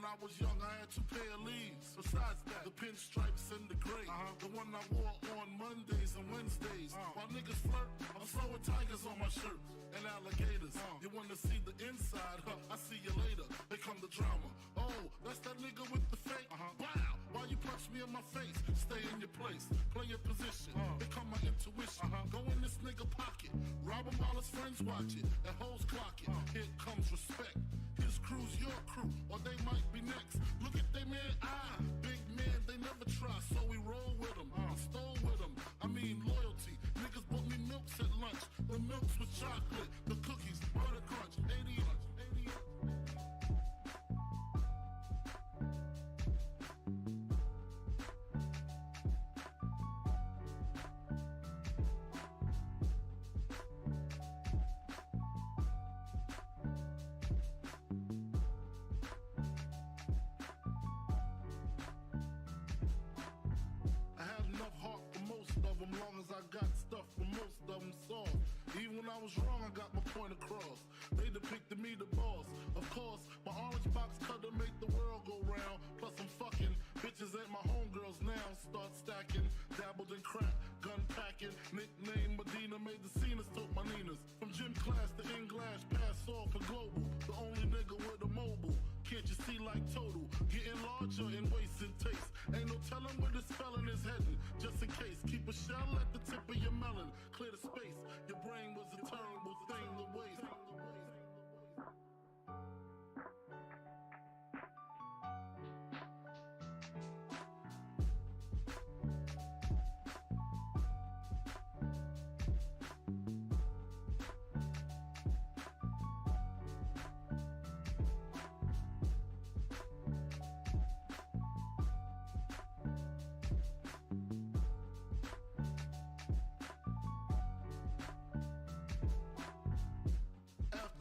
I was young, I had 2 pair of leaves. Besides that, the pinstripes and the gray. The one I wore on Mondays and Wednesdays. While niggas flirt, I'm sewing tigers on my shirt and alligators. You wanna see the inside? I see you later. They come the drama. Oh, that's that nigga with the fake. Wow, why you punch me in my face? Stay in your place, play your position. Become my intuition. Go in this nigga pocket, rob him while his friends watch it. And hoes clock it. Here comes respect. His crew's your crew, or they might be next. Look at they man, big man, they never try, so we roll with them, stole with them. I mean loyalty. Niggas bought me milks at lunch. The milks with chocolate, the cookies, butter crunch, 80 lunch. Long as I got stuff for most of them soft. Even when I was wrong, I got my point across. They depicted me the boss. Of course, my orange box cutter make the world go round. Plus I'm fucking bitches ain't my homegirls now. Start stacking, dabbled in crack, gun packing. Nickname Medina, made the scenes, took my Ninas. From gym class to in-glass, pass off for global. The only nigga with a mobile. Can't you see like total? Getting larger in waist and taste. Ain't no telling where this felon is heading. Just in case, keep a shell at the tip of your melon. Clear the space. Your brain was a terrible thing to waste.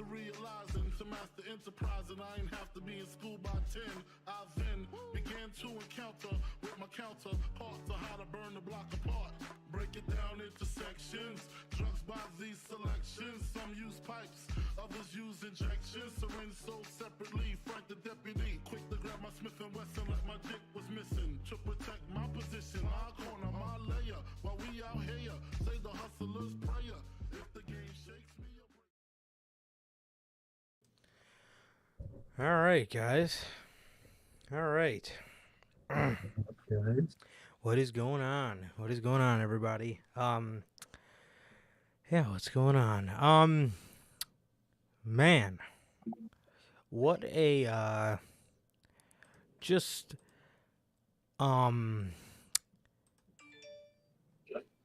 Realizing to master enterprise and I ain't have to be in school by 10. I then began to encounter with my counterparts of how to burn the block apart. Break it down into sections. Drugs by these selections. Some use pipes, others use injections. Syringe sold separately. Frank the deputy, quick to grab my Smith & Wesson like my dick was missing. To protect my position, my corner, my layer. While we out here, say the hustler's prayer. If the game shakes me. All right, guys. All right. What is going on? What is going on, everybody? Yeah, what's going on? Man, what a just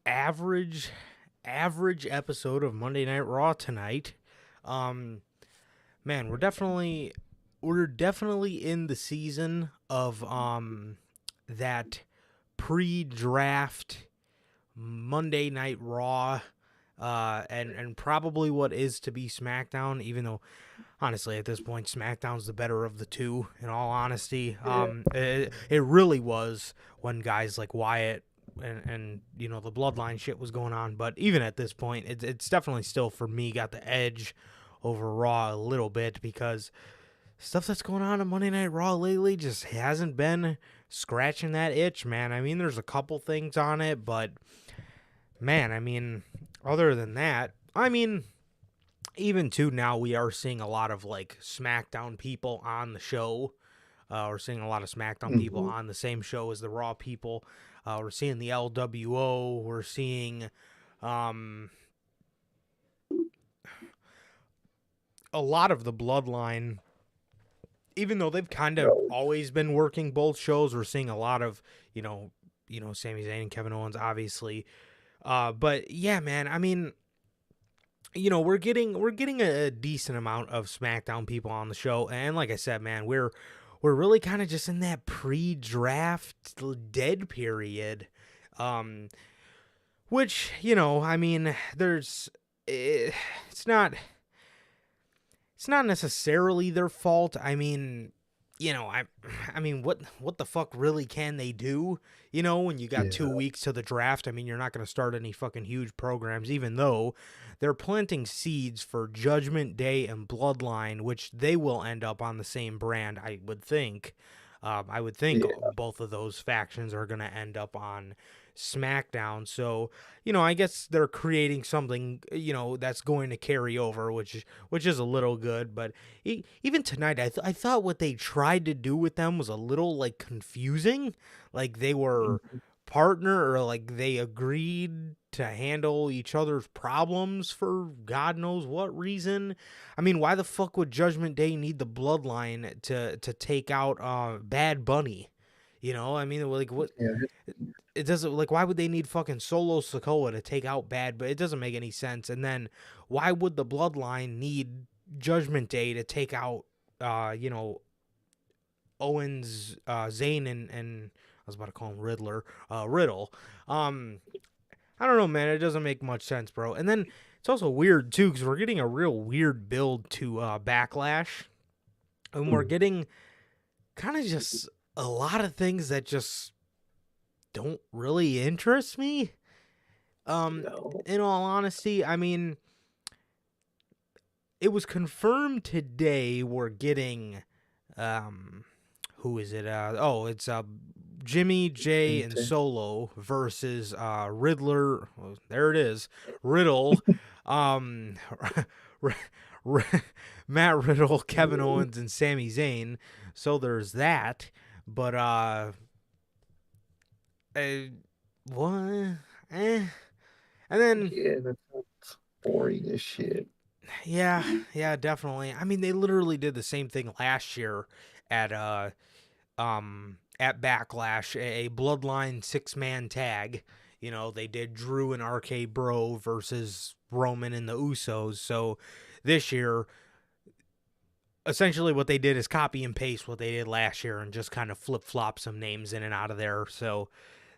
average episode of Monday Night Raw tonight. Man, we're definitely in the season of that pre-draft Monday Night Raw and probably what is to be SmackDown, even though honestly at this point SmackDown's the better of the two, in all honesty. It really was when guys like Wyatt and you know the Bloodline shit was going on, but even at this point it's definitely still for me got the edge over Raw a little bit, because stuff that's going on Monday Night Raw lately just hasn't been scratching that itch, man. I mean, there's a couple things on it, but man, I mean, other than that, I mean, even too now we are seeing a lot of like SmackDown people on the show. We're seeing a lot of SmackDown people on the same show as the Raw people. We're seeing the LWO. We're seeing a lot of the Bloodline. Even though they've kind of always been working both shows, we're seeing a lot of, you know, Sami Zayn and Kevin Owens, obviously. But yeah, man, I mean, you know, we're getting a decent amount of SmackDown people on the show, and like I said, man, we're really kind of just in that pre-draft dead period, which, you know, I mean, it's not necessarily their fault. I mean, I mean, what the fuck really can they do? When you got Yeah, 2 weeks to the draft, I mean, you're not going to start any fucking huge programs, even though they're planting seeds for Judgment Day and Bloodline, which they will end up on the same brand, I would think. I would think yeah, both of those factions are going to end up on SmackDown. So, I guess they're creating something, that's going to carry over, which is a little good. But even tonight, I thought what they tried to do with them was a little like confusing. Like they were mhm, partner or like they agreed to handle each other's problems for God knows what reason. I mean, why the fuck would Judgment Day need the Bloodline to take out Bad Bunny? I mean, like what yeah, it doesn't, like, why would they need fucking Solo Sokoa to take out Bad, but it doesn't make any sense. And then why would the Bloodline need Judgment Day to take out uh you know Owens, Zayn, and I was about to call him Riddler, Riddle. um I don't know, man, it doesn't make much sense, bro. And then it's also weird too because we're getting a real weird build to Backlash, and we're mm, getting kind of just a lot of things that just don't really interest me. Um, no, in all honesty, I mean, it was confirmed today we're getting, um, who is it? It's Jimmy, Jay, and okay. Solo versus Riddler. Well, there it is, Riddle. Um, Matt Riddle, Kevin Owens, and Sami Zayn. So there's that. But uh what? Eh. And then Yeah, that sounds boring as shit. yeah, yeah, definitely. I mean, they literally did the same thing last year at at Backlash, a Bloodline 6-man tag. They did Drew and RK Bro versus Roman and the Usos. So this year, essentially what they did is copy and paste what they did last year and just kind of flip flop some names in and out of there. So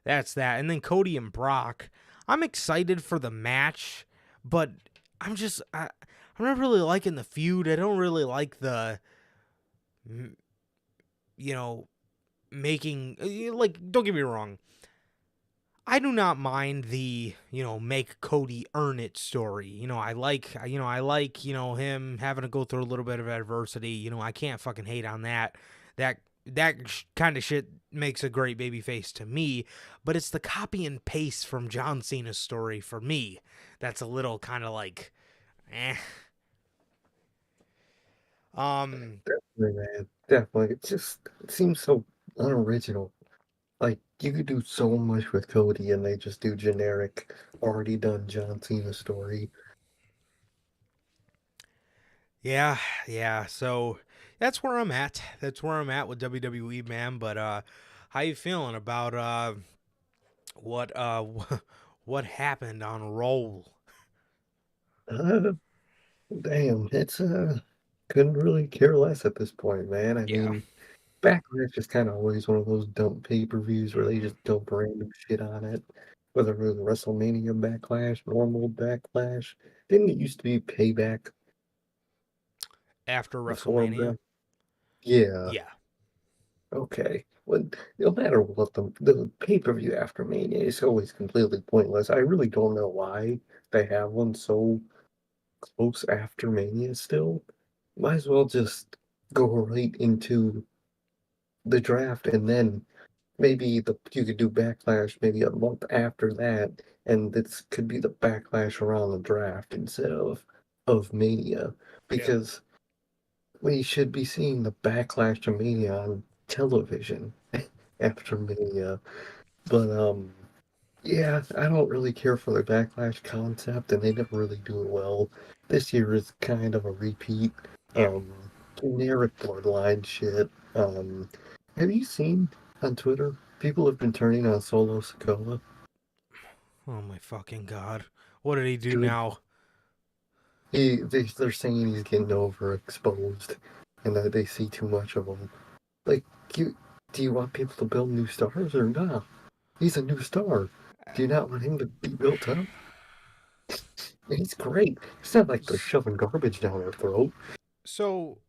that's that. And then Cody and Brock. I'm excited for the match, but I'm not really liking the feud. I don't really like the you know making, like, don't get me wrong. I do not mind the, make Cody earn it story. I like him having to go through a little bit of adversity. I can't fucking hate on that. That kind of shit makes a great babyface to me, but it's the copy and paste from John Cena's story for me that's a little kind of like eh. Um Definitely, man. Definitely. It seems so unoriginal. Like you could do so much with Cody and they just do generic, already done John Cena story. Yeah, yeah. So that's where I'm at. That's where I'm at with WWE, man. But how you feeling about what what happened on Roll? Uh, damn, it's couldn't really care less at this point, man. I Yeah, mean, Backlash is kind of always one of those dump pay-per-views where they just dump random shit on it. Whether it was WrestleMania Backlash, normal Backlash. Didn't it used to be Payback after before WrestleMania. Back? Yeah. Yeah, Okay. Well, no matter what the pay-per-view after Mania is always completely pointless. I really don't know why they have one so close after Mania still. Might as well just go right into the draft and then maybe the you could do Backlash maybe a month after that, and this could be the Backlash around the draft instead of Mania yeah, because we should be seeing the Backlash to Mania on television after Mania. But yeah, I don't really care for the Backlash concept, and they never really do it well. This year is kind of a repeat. yeah. Um, Generic Bloodline shit. Have you seen on Twitter people have been turning on Solo Sikoa? Oh my fucking god, what did he do Dude, now? they're saying he's getting overexposed, and that they see too much of him. Like, you do you want people to build new stars or not? He's a new star. Do you not want him to be built up? He's great. It's not like they're shoving garbage down our throat. So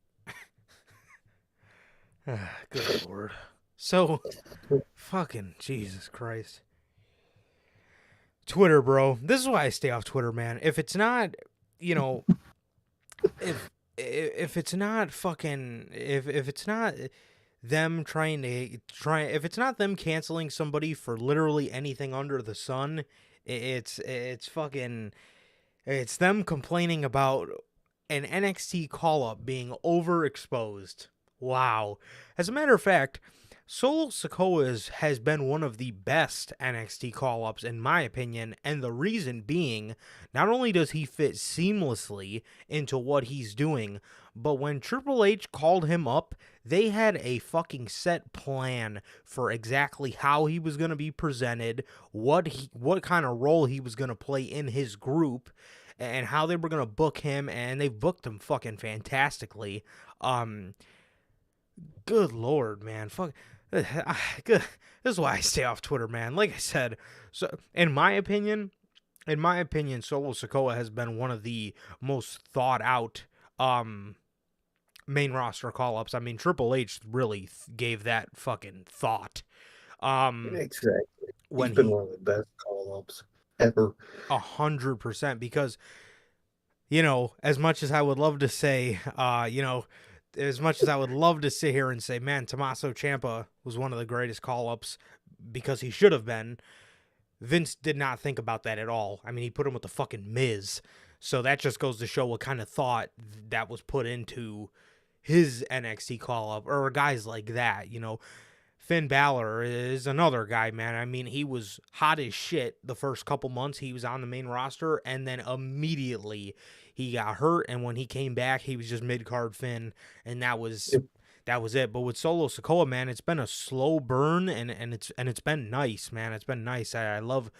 Good Lord. So, fucking Jesus Christ. Twitter, bro. This is why I stay off Twitter, man. If it's not, you know, if it's not fucking if it's not them if it's not them canceling somebody for literally anything under the sun, it's fucking it's them complaining about an NXT call up being overexposed. Wow. As a matter of fact, Solo Sikoa has been one of the best NXT call ups, in my opinion, and the reason being, not only does he fit seamlessly into what he's doing, but when Triple H called him up, they had a fucking set plan for exactly how he was going to be presented, what kind of role he was going to play in his group, and how they were going to book him, and they've booked him fucking fantastically. Good Lord, man. Fuck. This is why I stay off Twitter, man. Like I said, so in my opinion, Solo Sikoa has been one of the most thought out main roster call ups. I mean, Triple H really gave that fucking thought. Exactly. When He's been one of the best call-ups ever. 100%, because, you know, as much as I would love to say, as much as I would love to sit here and say, man, Tommaso Ciampa was one of the greatest call-ups because he should have been, Vince did not think about that at all. I mean, he put him with the fucking Miz. So that just goes to show what kind of thought that was put into his NXT call-up, or guys like that, you know. Finn Balor is another guy, man. I mean, he was hot as shit the first couple months he was on the main roster, and then immediately he got hurt, and when he came back, he was just mid-card Finn, and that was it. But with Solo Sikoa, man, it's been a slow burn, and it's been nice, man. It's been nice. I love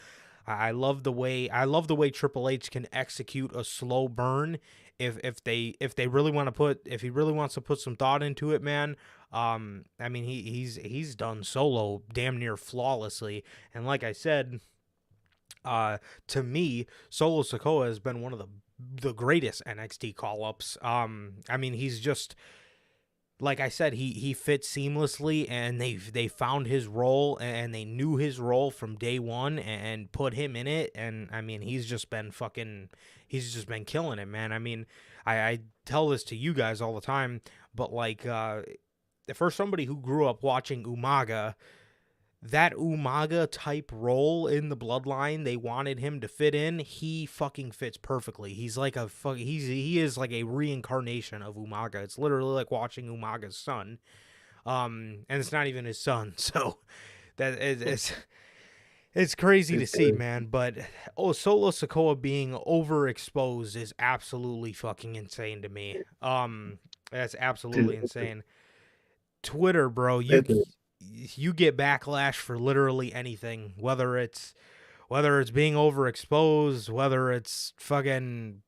the way Triple H can execute a slow burn. If he really wants to put some thought into it, man. I mean, he's done Solo damn near flawlessly, and like I said, to me, Solo Sikoa has been one of the greatest NXT call-ups. I mean, he's just, like I said, he fits seamlessly, and they found his role, and they knew his role from day one, and put him in it. And I mean, he's just been killing it, man. I mean, I tell this to you guys all the time, but like, for somebody who grew up watching Umaga, that Umaga type role in the bloodline they wanted him to fit in, he fucking fits perfectly. He's like he is like a reincarnation of Umaga. It's literally like watching Umaga's son. And it's not even his son. So it's crazy to see, man. But Solo Sikoa being overexposed is absolutely fucking insane to me. That's absolutely insane. Twitter, bro, you get backlash for literally anything, whether it's being overexposed, whether it's fucking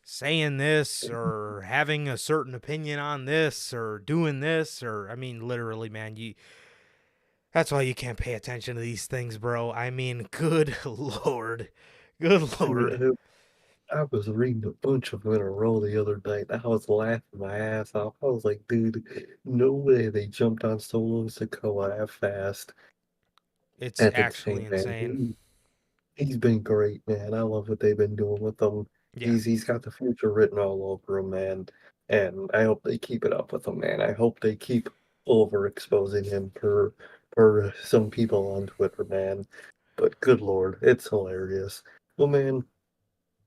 saying this or having a certain opinion on this or doing this, or I mean, literally, man, that's why you can't pay attention to these things, bro. I mean, good Lord. I was reading a bunch of them in a row the other night. I was laughing my ass off. I was like, dude, no way they jumped on Solo Sikoa that fast. It's At the actually same, man, insane. he's been great, man. I love what they've been doing with him. Yeah. He's got the future written all over him, man. And I hope they keep it up with him, man. I hope they keep overexposing him per some people on Twitter, man. But good Lord, it's hilarious. Well, man,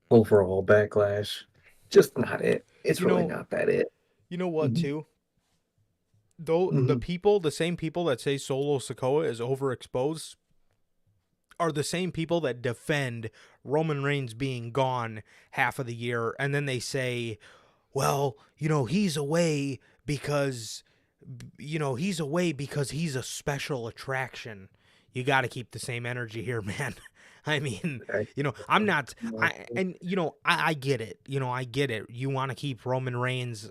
overall backlash, just not it. It's really not that it. You know what, Mhm. too? Though the same people that say Solo Sikoa is overexposed are the same people that defend Roman Reigns being gone half of the year, and then they say, well, he's away because he's a special attraction. You got to keep the same energy here, man. I mean, I'm not, I get it. I get it. You want to keep Roman Reigns,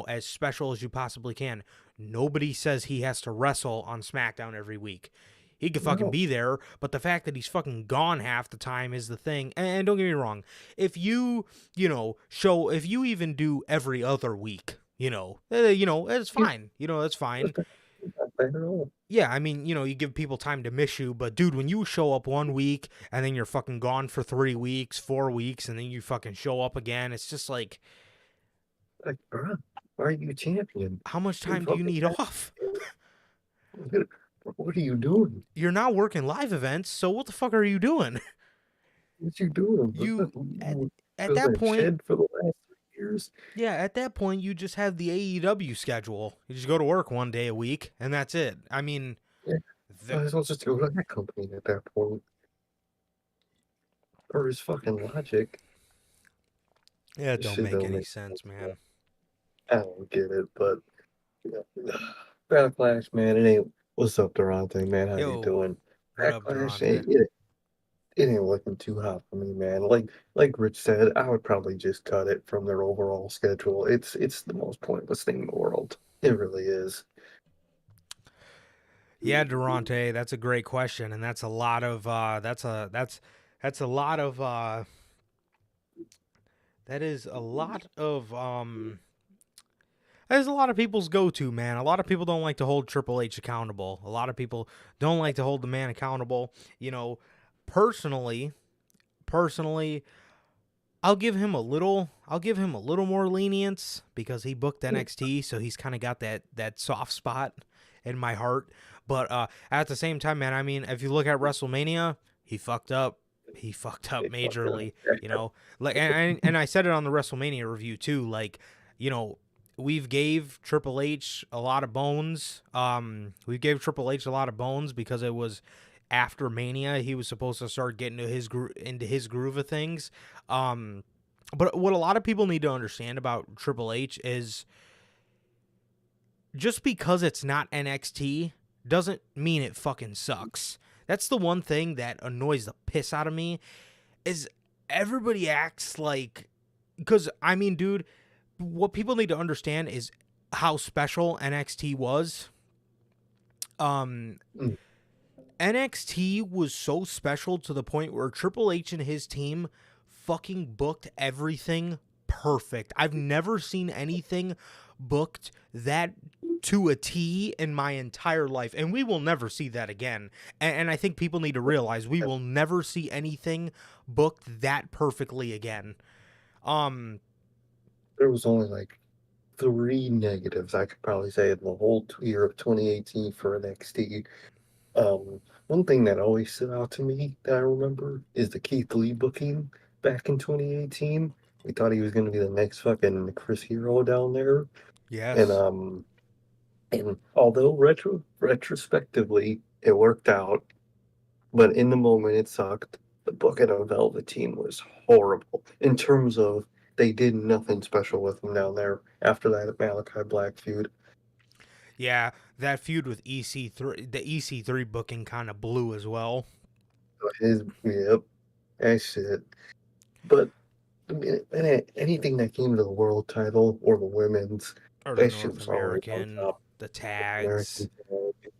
as special as you possibly can. Nobody says he has to wrestle on SmackDown every week. He could fucking be there, but the fact that he's fucking gone half the time is the thing. And don't get me wrong, if you even do every other week, It's fine. That's fine. Not bad at all. Yeah, I mean, you give people time to miss you, but dude, when you show up 1 week and then you're fucking gone for 3 weeks, 4 weeks, and then you fucking show up again, it's just like, Like, bro, why are you champion? how much You time do you fucking need off? what are you doing? You're not working live events, so what the fuck are you doing? What you doing? You at, You at built that that point, shed for the last 3 years? yeah, at that point you just have the AEW schedule. You just go to work 1 day a week and that's it. I mean, Yeah. Might as well just go to that company at that point. Or his fucking logic. yeah, it This don't shit make don't any make sense, man. I don't get it, but Backlash, man, it ain't. What's up, Durante, man? How you Yo, doing? what up, Backlash Durante? it ain't looking too hot for me, man. Like Rich said, I would probably just cut it from their overall schedule. It's the most pointless thing in the world. It really is. Yeah, Durante, that's a great question, and that's a lot of that's a lot of that is a lot of that is a lot of people's go-to, man. A lot of people don't like to hold Triple H accountable. A lot of people don't like to hold the man accountable. Personally, I'll give him a little more lenience because he booked NXT, so he's kind of got that soft spot in my heart. But at the same time, man, I mean, if you look at WrestleMania, he fucked up. He fucked up majorly, Like, and I said it on the WrestleMania review too. Like, we've gave Triple H a lot of bones. We gave Triple H a lot of bones because it was after Mania. He was supposed to start getting into his groove of things. But what a lot of people need to understand about Triple H is just because it's not NXT doesn't mean it fucking sucks. That's the one thing that annoys the piss out of me is everybody acts like, because I mean, dude, what people need to understand is how special NXT was. NXT was so special to the point where Triple H and his team fucking booked everything perfect. I've never seen anything booked that to a T in my entire life, and we will never see that again. And I think people need to realize we will never see anything booked that perfectly again. There was only like 3 negatives I could probably say in the whole year of 2018 for NXT. One thing that always stood out to me that I remember is the Keith Lee booking back in 2018. We thought he was going to be the next fucking Chris Hero down there, and Yes. and although retrospectively it worked out, but in the moment it sucked. The booking of Velveteen was horrible in terms of they did nothing special with him down there after that Malachi Black feud. Yeah, that feud with EC3, the EC3 booking kind of blew as well. Yep, that shit. But I mean, anything that came to the world title or the women's, Or the that shit North was always on American, top. the tags. American,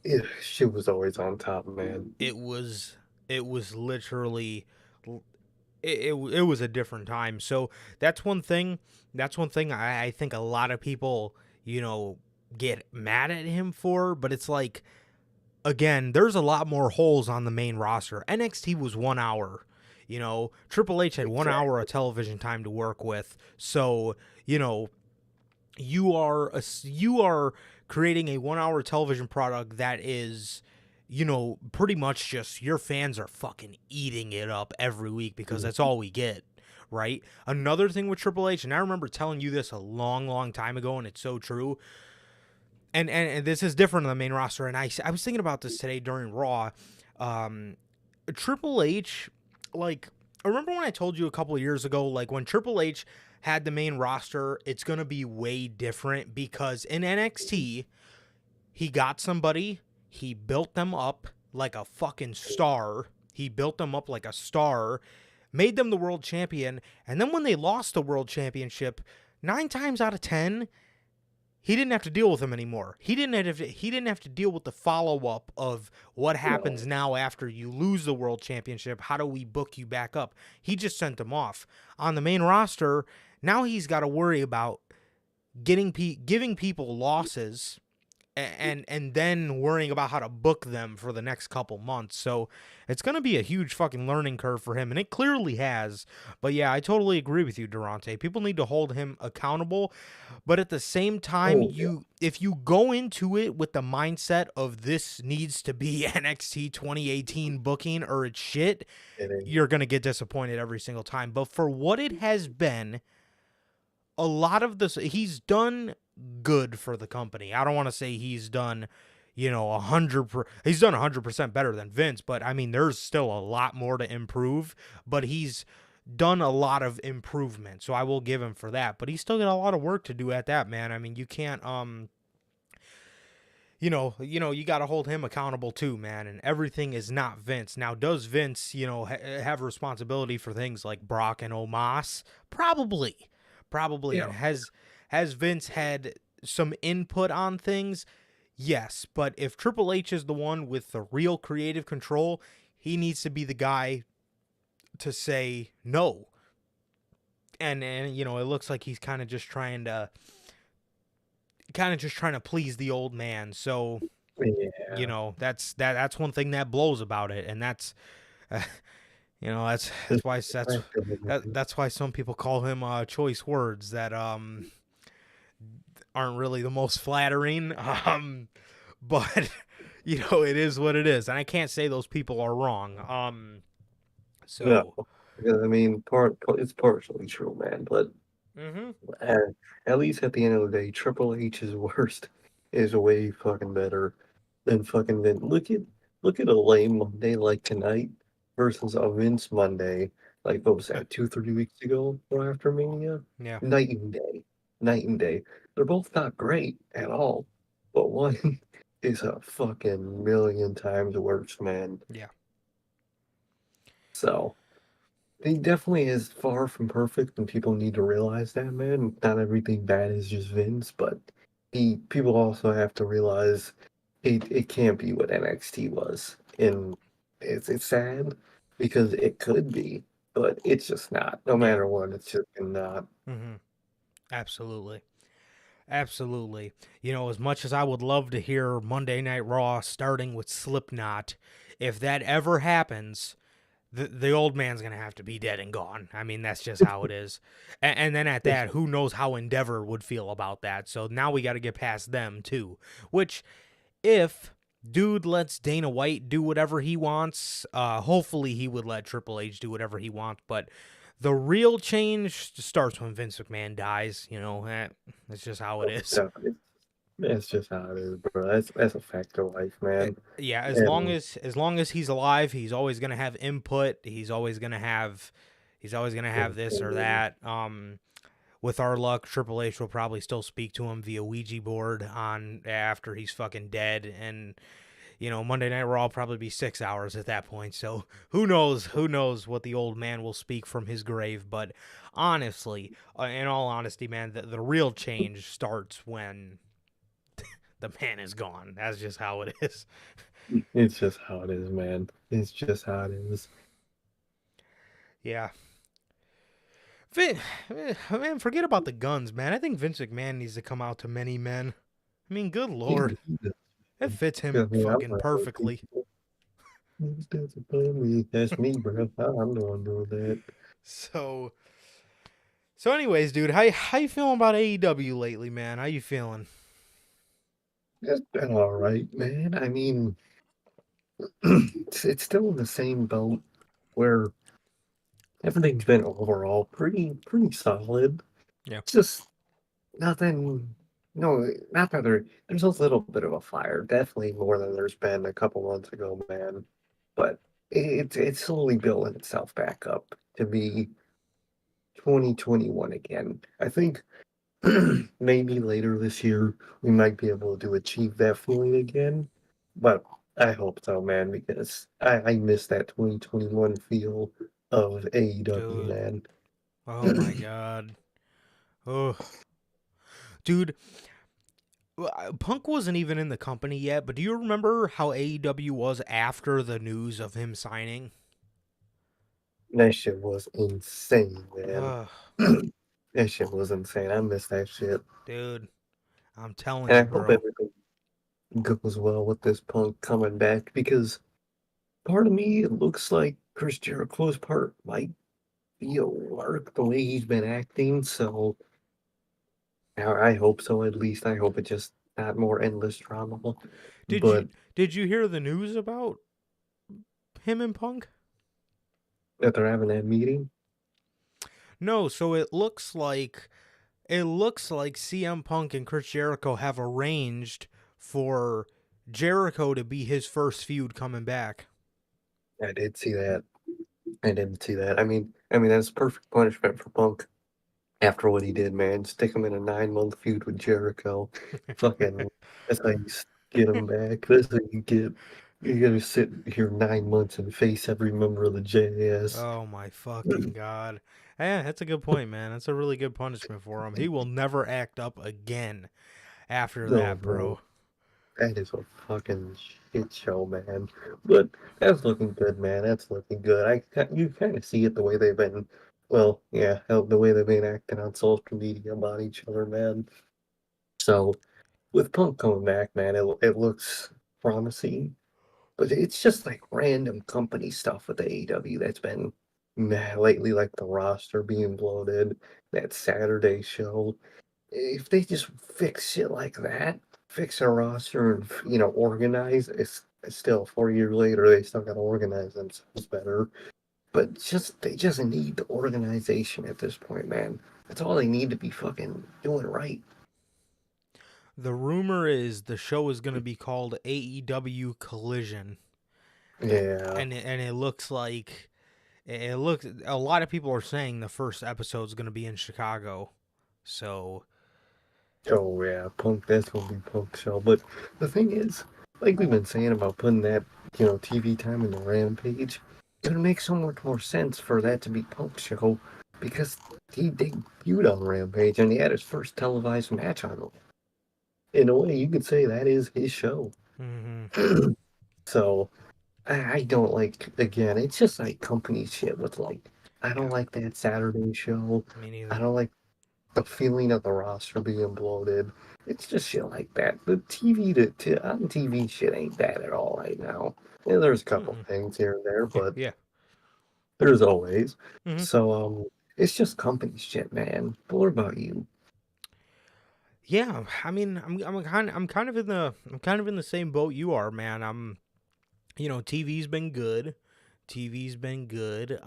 yeah, shit was always on top, man. It was literally it was a different time. So that's one thing. I think a lot of people, get mad at him for, but it's like, again, there's a lot more holes on the main roster. NXT was 1 hour. Triple H had 1 hour of television time to work with. So, you are creating a 1 hour television product that is, pretty much just your fans are fucking eating it up every week because that's all we get, right? Another thing with Triple H, and I remember telling you this a long, long time ago, and it's so true. And this is different on the main roster. And I was thinking about this today during Raw. Triple H, like, I remember when I told you a couple of years ago, like when Triple H had the main roster, it's going to be way different because in NXT, he got somebody, he built them up like a fucking star. He built them up like a star, made them the world champion. And then when they lost the world championship, 9 times out of 10, he didn't have to deal with him anymore. He didn't have to deal with the follow-up of what happens now after you lose the world championship. How do we book you back up? He just sent him off. On the main roster, now he's got to worry about giving people losses and then worrying about how to book them for the next couple months. So it's going to be a huge fucking learning curve for him, and it clearly has. But yeah, I totally agree with you, Durante. People need to hold him accountable, but at the same time, if you go into it with the mindset of this needs to be NXT 2018 booking or it's shit, you're going to get disappointed every single time. But for what it has been, a lot of this, he's done good for the company. I don't want to say he's done, he's done 100% better than Vince, but I mean, there's still a lot more to improve, but he's done a lot of improvement. So I will give him for that, but he's still got a lot of work to do at that, man. I mean, you can't, you got to hold him accountable too, man. And everything is not Vince. Now, does Vince, have responsibility for things like Brock and Omos? Probably. Yeah. And has Vince had some input on things? Yes, but if Triple H is the one with the real creative control, he needs to be the guy to say no. And it looks like he's kind of just trying to please the old man. So that's one thing that blows about it, and that's that's why some people call him choice words that aren't really the most flattering. But it is what it is, and I can't say those people are wrong. So no, because I mean, it's partially true, man. But at least at the end of the day, Triple H's worst is way fucking better than fucking Vince. Look at a lame Monday like tonight versus a Vince Monday, like what was that, 2-3 weeks ago or after Mania? yeah, Night and day. Night and day. They're both not great at all, but one is a fucking million times worse, man. yeah. So he definitely is far from perfect, and people need to realize that, man. Not everything bad is just Vince, but people also have to realize it can't be what NXT was. And it's sad because it could be, but it's just not. No matter what, it's just not. Absolutely. Absolutely. As much as I would love to hear Monday Night Raw starting with Slipknot, if that ever happens, the old man's going to have to be dead and gone. I mean, that's just how it is. And then at that, who knows how Endeavor would feel about that. So now we got to get past them, too. Which, if dude lets Dana White do whatever he wants, hopefully he would let Triple H do whatever he wants. But the real change starts when Vince McMahon dies. That's just how it is. That's just how it is, bro. That's a fact of life, man. Yeah, as long as he's alive, he's always gonna have input. He's always gonna have this or that. With our luck, Triple H will probably still speak to him via Ouija board after he's fucking dead, and Monday Night Raw will probably be 6 hours at that point. So who knows what the old man will speak from his grave. But honestly, in all honesty, man, the real change starts when the man is gone. That's just how it is. It's just how it is, man. It's just how it is. Yeah. Man, forget about the guns, man. I think Vince McMahon needs to come out to many men. I mean, good Lord. It fits him fucking perfectly. That's me, bro. I'm the one doing that. So anyways, dude, how you feeling about AEW lately, man? How you feeling? It's been all right, man. I mean, it's still in the same boat where everything's been overall pretty solid. Yeah. Just nothing. No, not that there's a little bit of a fire, definitely more than there's been a couple months ago, man. But it's slowly building itself back up to be 2021 again. I think maybe later this year we might be able to achieve that feeling again. But I hope so, man, because I miss that 2021 feel of AEW, Dude. man. Oh my God. Oh, dude. Punk wasn't even in the company yet, but do you remember how AEW was after the news of him signing? That shit was insane, man. That shit was insane. I missed that shit. Dude, I'm telling And you, I hope bro. everything goes well with this Punk coming back because part of me, it looks like Chris Jericho's part might be a work the way he's been acting. So I hope so. At least I hope it just not more endless drama. Did you But did you hear the news about him and Punk? that they're having that meeting, No, so it looks like CM Punk and Chris Jericho have arranged for Jericho to be his first feud coming back. I did see that. I didn't see that. I mean that's perfect punishment for Punk after what he did, man. Stick him in a 9-month feud with Jericho. Fucking, that's how get him back. That's how you get. You gotta sit here 9 months and face every member of the JAS. Oh my fucking god. Yeah, that's a good point, man. That's a really good punishment for him. He will never act up again after No, that, bro. bro. That is a fucking shit show, man. But that's looking good, man. That's looking good. You kind of see it the way they've been. Well, yeah, the way they've been acting on social media about each other, man. So with Punk coming back, man, it looks promising. But it's just like random company stuff with AEW that's been lately, like the roster being bloated, that Saturday show. If they just fix shit like that, fix a roster and organize, it's still 4 years later they still got to organize themselves better. But they just need the organization at this point, man. That's all they need to be fucking doing right. The rumor is the show is going to be called AEW Collision. Yeah. And it looks like it looks a lot of people are saying the first episode is going to be in Chicago. So, Oh yeah, Punk. That's gonna be Punk show. But the thing is, like we've been saying about putting that TV time in the Rampage, it would make so much more sense for that to be Punk show because he debuted on Rampage and he had his first televised match on it. In a way, you could say that is his show. mhm, So I don't like. Again, it's just like company shit with like. I don't yeah, like that Saturday show. me I neither. don't like the feeling of the roster being bloated. It's just shit like that. The TV to on TV shit ain't bad at all right now. Yeah, there's a couple Mm-mm. things here and there, Yeah, but yeah. there's always. Mhm. So it's just company shit, man. But what about you? Yeah, I mean, I'm kind of in the same boat you are, man. TV's been good. TV's been good.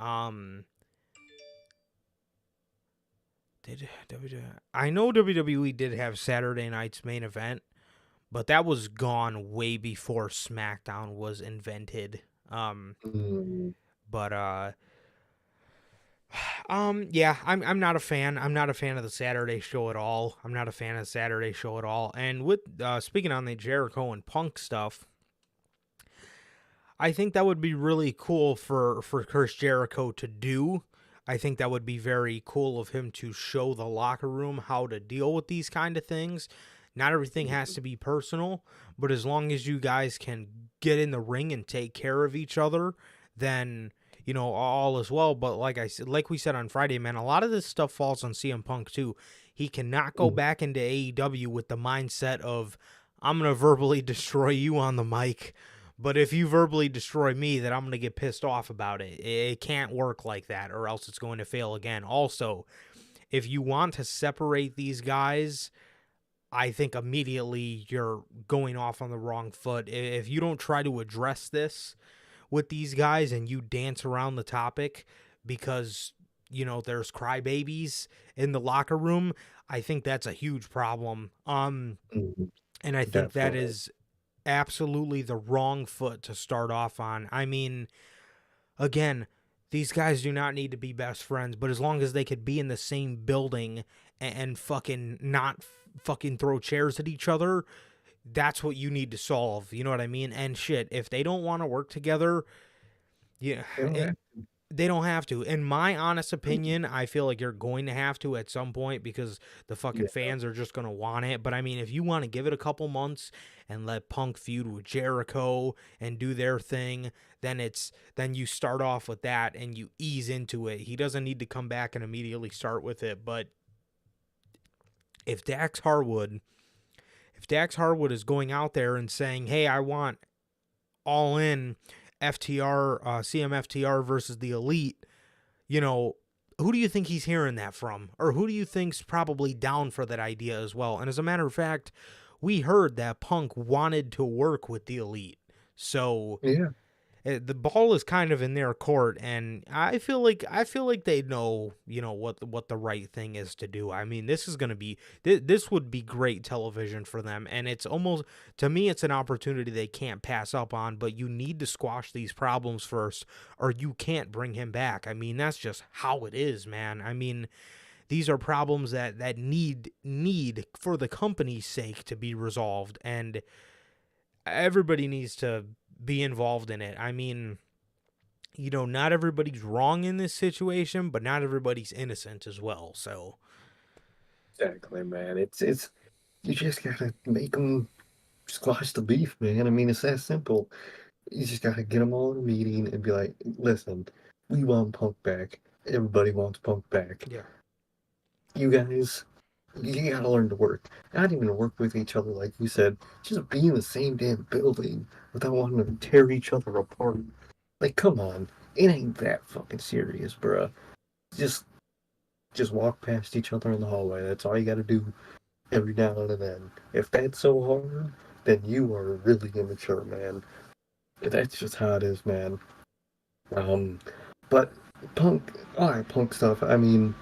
I know WWE did have Saturday night's main event, but that was gone way before SmackDown was invented. Mm, But yeah, I'm not a fan. I'm not a fan of the Saturday show at all. I'm not a fan of the Saturday show at all. And with speaking on the Jericho and Punk stuff, I think that would be really cool for Chris Jericho to do. I think that would be very cool of him to show the locker room how to deal with these kind of things. Not everything has to be personal, but as long as you guys can get in the ring and take care of each other, then all is well. But like we said on Friday, man, a lot of this stuff falls on CM Punk too. He cannot go mm, back into AEW with the mindset of I'm gonna verbally destroy you on the mic, but if you verbally destroy me, then I'm going to get pissed off about it. It can't work like that, or else it's going to fail again. Also, if you want to separate these guys, I think immediately you're going off on the wrong foot. If you don't try to address this with these guys and you dance around the topic because, there's crybabies in the locker room, I think that's a huge problem. mm, And I think that definitely. is absolutely the wrong foot to start off on. I mean, again, these guys do not need to be best friends, but as long as they could be in the same building and fucking not fucking throw chairs at each other, that's what you need to solve. You know what I mean? And shit, if they don't want to work together, yeah, You know that? they don't have to. In my honest opinion, I feel like you're going to have to at some point because the fucking Yeah. fans are just going to want it. But I mean, if you want to give it a couple months and let Punk feud with Jericho and do their thing, then you start off with that and you ease into it. He doesn't need to come back and immediately start with it, but if Dax Harwood is going out there and saying, hey, I want all in FTR, CMFTR versus the Elite, you know, who do you think he's hearing that from? Or who do you think's probably down for that idea as well? And as a matter of fact, we heard that Punk wanted to work with the Elite. So Yeah. the ball is kind of in their court, and I feel like they know, what the right thing is to do. I mean, this is going to be this would be great television for them, and it's almost, to me, it's an opportunity they can't pass up on. But you need to squash these problems first, or you can't bring him back. I mean, that's just how it is, man. I mean, these are problems that need for the company's sake to be resolved, and everybody needs to be involved in it. I mean, not everybody's wrong in this situation, but not everybody's innocent as well. So Exactly, man. It's you just gotta make them squash the beef, man. I mean, it's that simple. You just gotta get them all in a meeting and be like, listen, we want Punk back. Everybody wants Punk back. yeah, You guys, you gotta learn to work. Not even work with each other, like you said. Just be in the same damn building without wanting to tear each other apart. Like, come on. It ain't that fucking serious, bruh. Just walk past each other in the hallway. That's all you gotta do every now and then. If that's so hard, then you are really immature, man. That's just how it is, man. But Punk, alright, Punk stuff. I mean,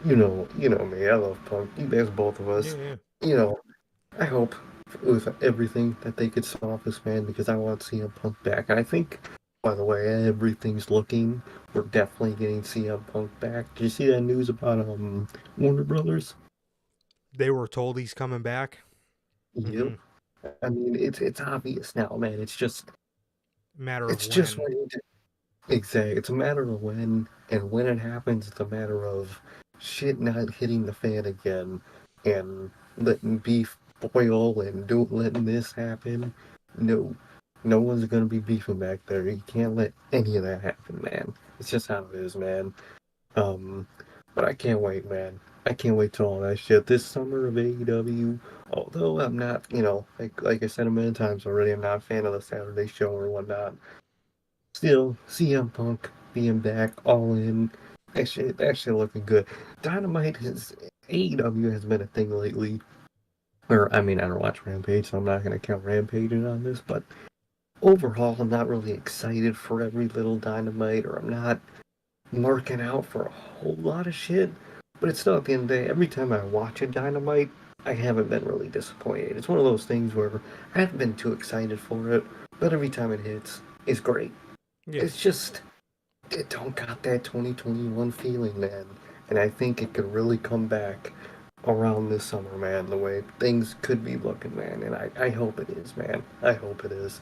you know me. I love Punk. There's both of us. yeah. You know, I hope with everything that they could solve this, man, because I want CM Punk back. And I think, by the way, everything's looking. We're definitely getting CM Punk back. Did you see that news about Warner Brothers? They were told he's coming back. Yep. I mean, it's obvious now, man. It's just Matter of just when. exactly. It's a matter of when, and when it happens, it's a matter of shit not hitting the fan again, and letting beef boil and letting this happen. No, no one's gonna be beefing back there. You can't let any of that happen, man. It's just how it is, man. But I can't wait, man. I can't wait till all that shit this summer of AEW. Although I'm not, like I said a million times already, I'm not a fan of the Saturday show or whatnot. Still, CM Punk being back, all in. That shit looking good. Dynamite AEW has been a thing lately. Or, I mean, I don't watch Rampage, so I'm not going to count Rampage in on this, but overall, I'm not really excited for every little Dynamite, or I'm not marking out for a whole lot of shit. But it's still, at the end of the day, every time I watch a Dynamite, I haven't been really disappointed. It's one of those things where I haven't been too excited for it, but every time it hits, it's great. Yeah. It's just, it don't got that 2021 feeling, man. And I think it could really come back around this summer, man, the way things could be looking, man. And I hope it is, man. I hope it is.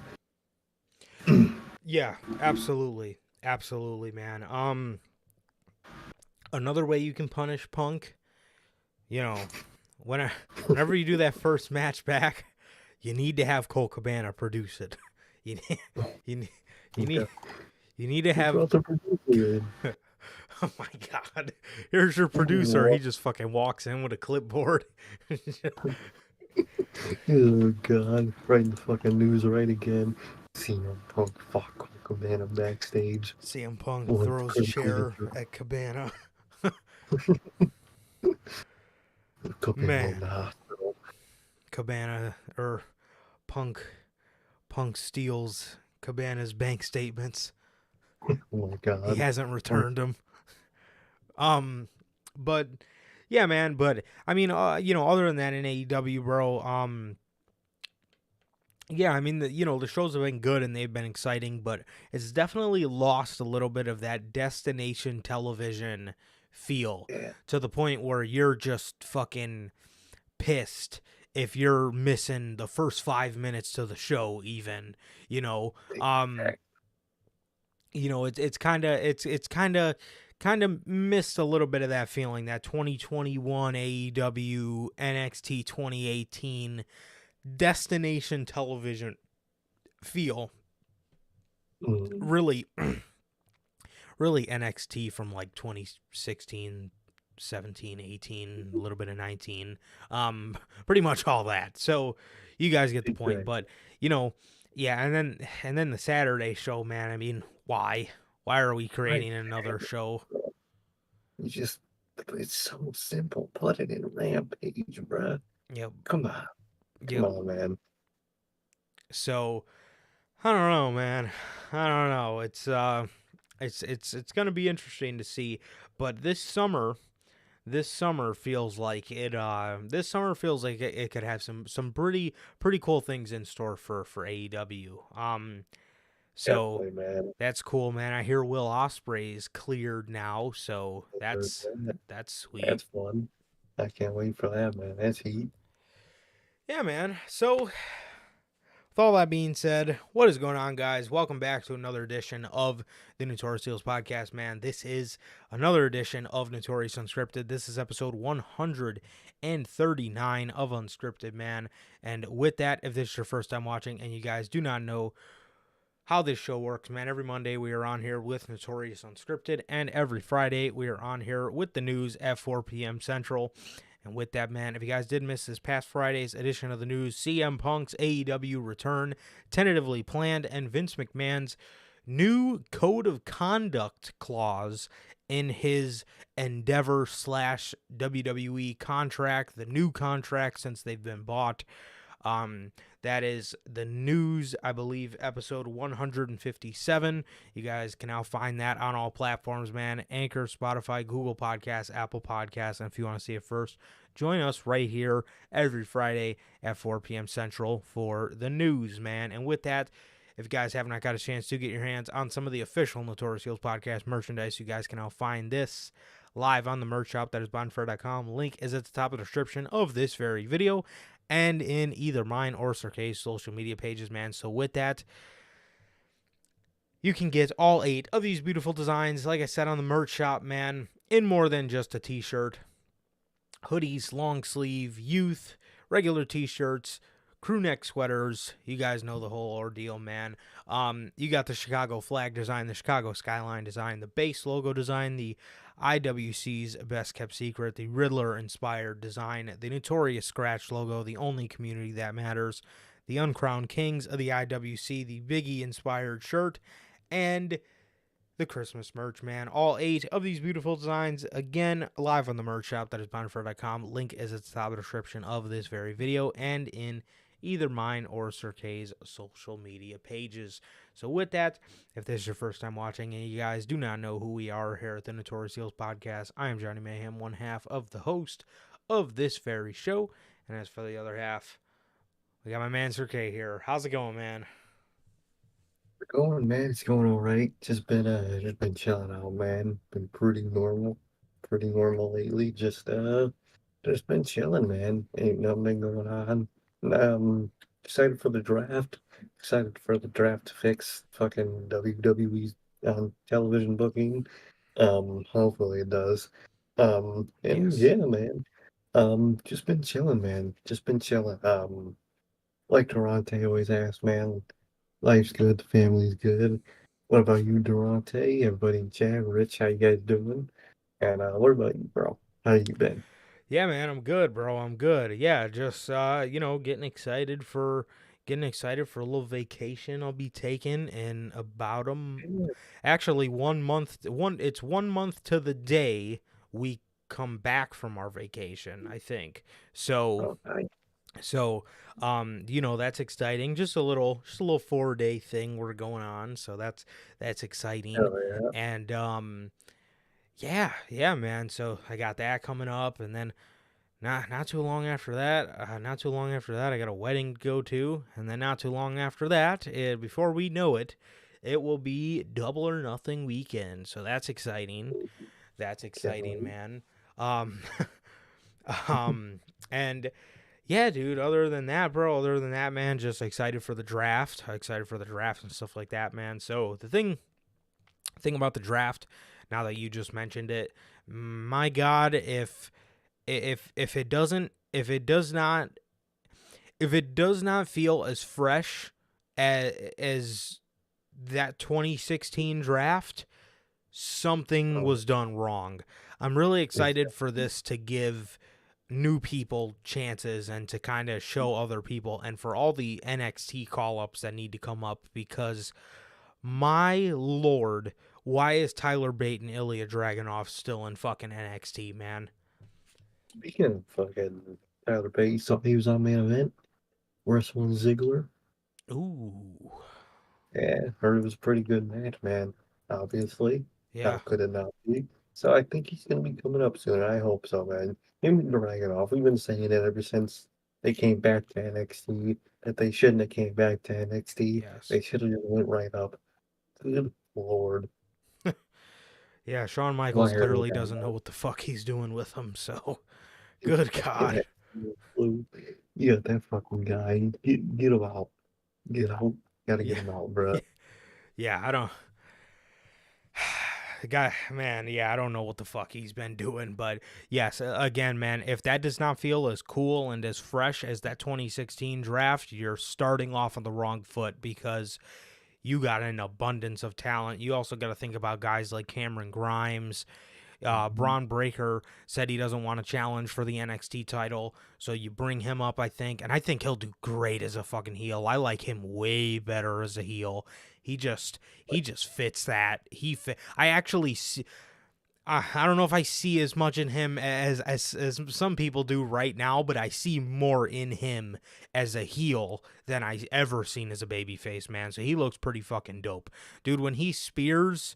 Yeah, absolutely. Absolutely, man. Another way you can punish Punk, whenever you do that first match back, you need to have Cole Cabana produce it. You need to have. Oh my God! Here's your producer. He just fucking walks in with a clipboard. Oh God! Right in the fucking news right again. CM Punk fuck Cole Cabana backstage. CM Punk Well, throws a chair at Cabana. Cabana in Man, the hospital. Cabana or Punk steals Cabana's bank statements. Oh my God! He hasn't returned them. But yeah, man. But I mean, other than that in AEW, bro. Yeah, I mean, the shows have been good and they've been exciting, but it's definitely lost a little bit of that destination television feel to the point where you're just fucking pissed if you're missing the first 5 minutes to the show, even, it's kind of missed a little bit of that feeling, that 2021 AEW NXT 2018 destination television feel. Really NXT from like 2016 17, 18, a little bit of 19, pretty much all that. So you guys get the point. But yeah, and then the Saturday show, man. I mean, why are we creating another show? It's so simple. Put it in Rampage, bruh. Yep. Come on, man. So I don't know, man. I don't know. It's gonna be interesting to see. But this summer feels like it. This summer feels like it could have some pretty cool things in store for AEW. So man. That's cool, man. I hear Will Ospreay's cleared now, so that's sweet. That's fun. I can't wait for that, man. That's heat. Yeah, man. So, with all that being said, what is going on, guys? Welcome back to another edition of the Notorious podcast, man. This is another edition of Notorious Unscripted. This is episode 139 of Unscripted, man. And with that, if this is your first time watching and you guys do not know how this show works, man, every Monday we are on here with Notorious Unscripted, and every Friday we are on here with the news at 4 p.m. Central. And with that, man, if you guys did miss this past Friday's edition of the news, CM Punk's AEW return, tentatively planned, and Vince McMahon's new code of conduct clause in his Endeavor/WWE contract, the new contract since they've been bought. That is the news, I believe, episode 157. You guys can now find that on all platforms, man. Anchor, Spotify, Google Podcasts, Apple Podcasts. And if you want to see it first, join us right here every Friday at 4 p.m. Central for the news, man. And with that, if you guys have not got a chance to get your hands on some of the official Notorious Heels podcast merchandise, you guys can now find this live on the merch shop. That is bonfire.com. Link is at the top of the description of this very video, and in either mine or Sir K's social media pages, man. So with that, you can get all 8 of these beautiful designs, like I said, on the merch shop, man, in more than just a t-shirt. Hoodies, long sleeve, youth, regular t-shirts, crew neck sweaters. You guys know the whole ordeal, man. You got the Chicago flag design, the Chicago skyline design, the base logo design, the IWC's best kept secret, the Riddler-inspired design, the Notorious scratch logo, the only community that matters, the Uncrowned Kings of the IWC, the Biggie-inspired shirt, and the Christmas merch, man. All 8 of these beautiful designs, again, live on the merch shop. That is bonfire.com. Link is at the top of the description of this very video and in either mine or Sir K's social media pages. So with that, if this is your first time watching and you guys do not know who we are here at the Notorious Heels podcast, I am Johnny Mayhem, one half of the host of this very show. And as for the other half, we got my man Sir K here. How's it going, man? Going, man. It's going all right. Just been chilling out, man. Been pretty normal lately. Just been chilling, man. Ain't nothing going on. Excited for the draft. Excited for the draft to fix fucking WWE's television booking. Hopefully it does. And Yes. yeah, man. Just been chilling, man. Just been chilling. Like Durante always asks, man. Life's good, the family's good. What about you, Durante? Everybody in chat, Rich, how you guys doing? And what about you, bro? How you been? Yeah, man, I'm good, bro. I'm good. Yeah, just getting excited for a little vacation I'll be taking in about actually 1 month. It's 1 month to the day we come back from our vacation, I think. So Nice. so that's exciting. Just a little 4-day thing we're going on. So that's exciting. Hell yeah. And yeah, man. So I got that coming up, and then not too long after that, I got a wedding to go to, and then not too long after that, before we know it, it will be Double or Nothing weekend. So that's exciting. That's exciting, man. And yeah, dude. Other than that, man, just excited for the draft. Excited for the draft and stuff like that, man. So the thing about the draft, now that you just mentioned it, my God, if it does not feel as fresh as that 2016 draft, something was done wrong. I'm really excited for this to give new people chances and to kind of show other people, and for all the NXT call-ups that need to come up, because my lord, why is Tyler Bate and Ilya Dragunov still in fucking NXT, man? Speaking of fucking Tyler Bate, you saw he was on Main Event wrestling Ziggler. Ooh. Yeah, heard it was a pretty good match, man. Obviously, Yeah. how could it not be? So I think he's gonna be coming up soon. I hope so, man. Him and Dragunov, we've been saying it ever since they came back to NXT that they shouldn't have came back to NXT. Yes. They should have just went right up. Good Lord. Yeah, Shawn Michaels Why are clearly they down doesn't know there? what the fuck he's doing with him, so good It God. had no clue. Yeah, that fucking guy. Get him out. Get out. Gotta get Yeah. him out, bro. Yeah, I don't. The guy, man, yeah, I don't know what the fuck he's been doing, but yes, again, man, if that does not feel as cool and as fresh as that 2016 draft, you're starting off on the wrong foot, because you got an abundance of talent. You also got to think about guys like Cameron Grimes. Braun Breaker said he doesn't want to challenge for the NXT title, so you bring him up, I think, and I think he'll do great as a fucking heel. I like him way better as a heel. He just fits that. I actually see. I don't know if I see as much in him as some people do right now, but I see more in him as a heel than I ever seen as a babyface, man. So he looks pretty fucking dope. Dude, when he spears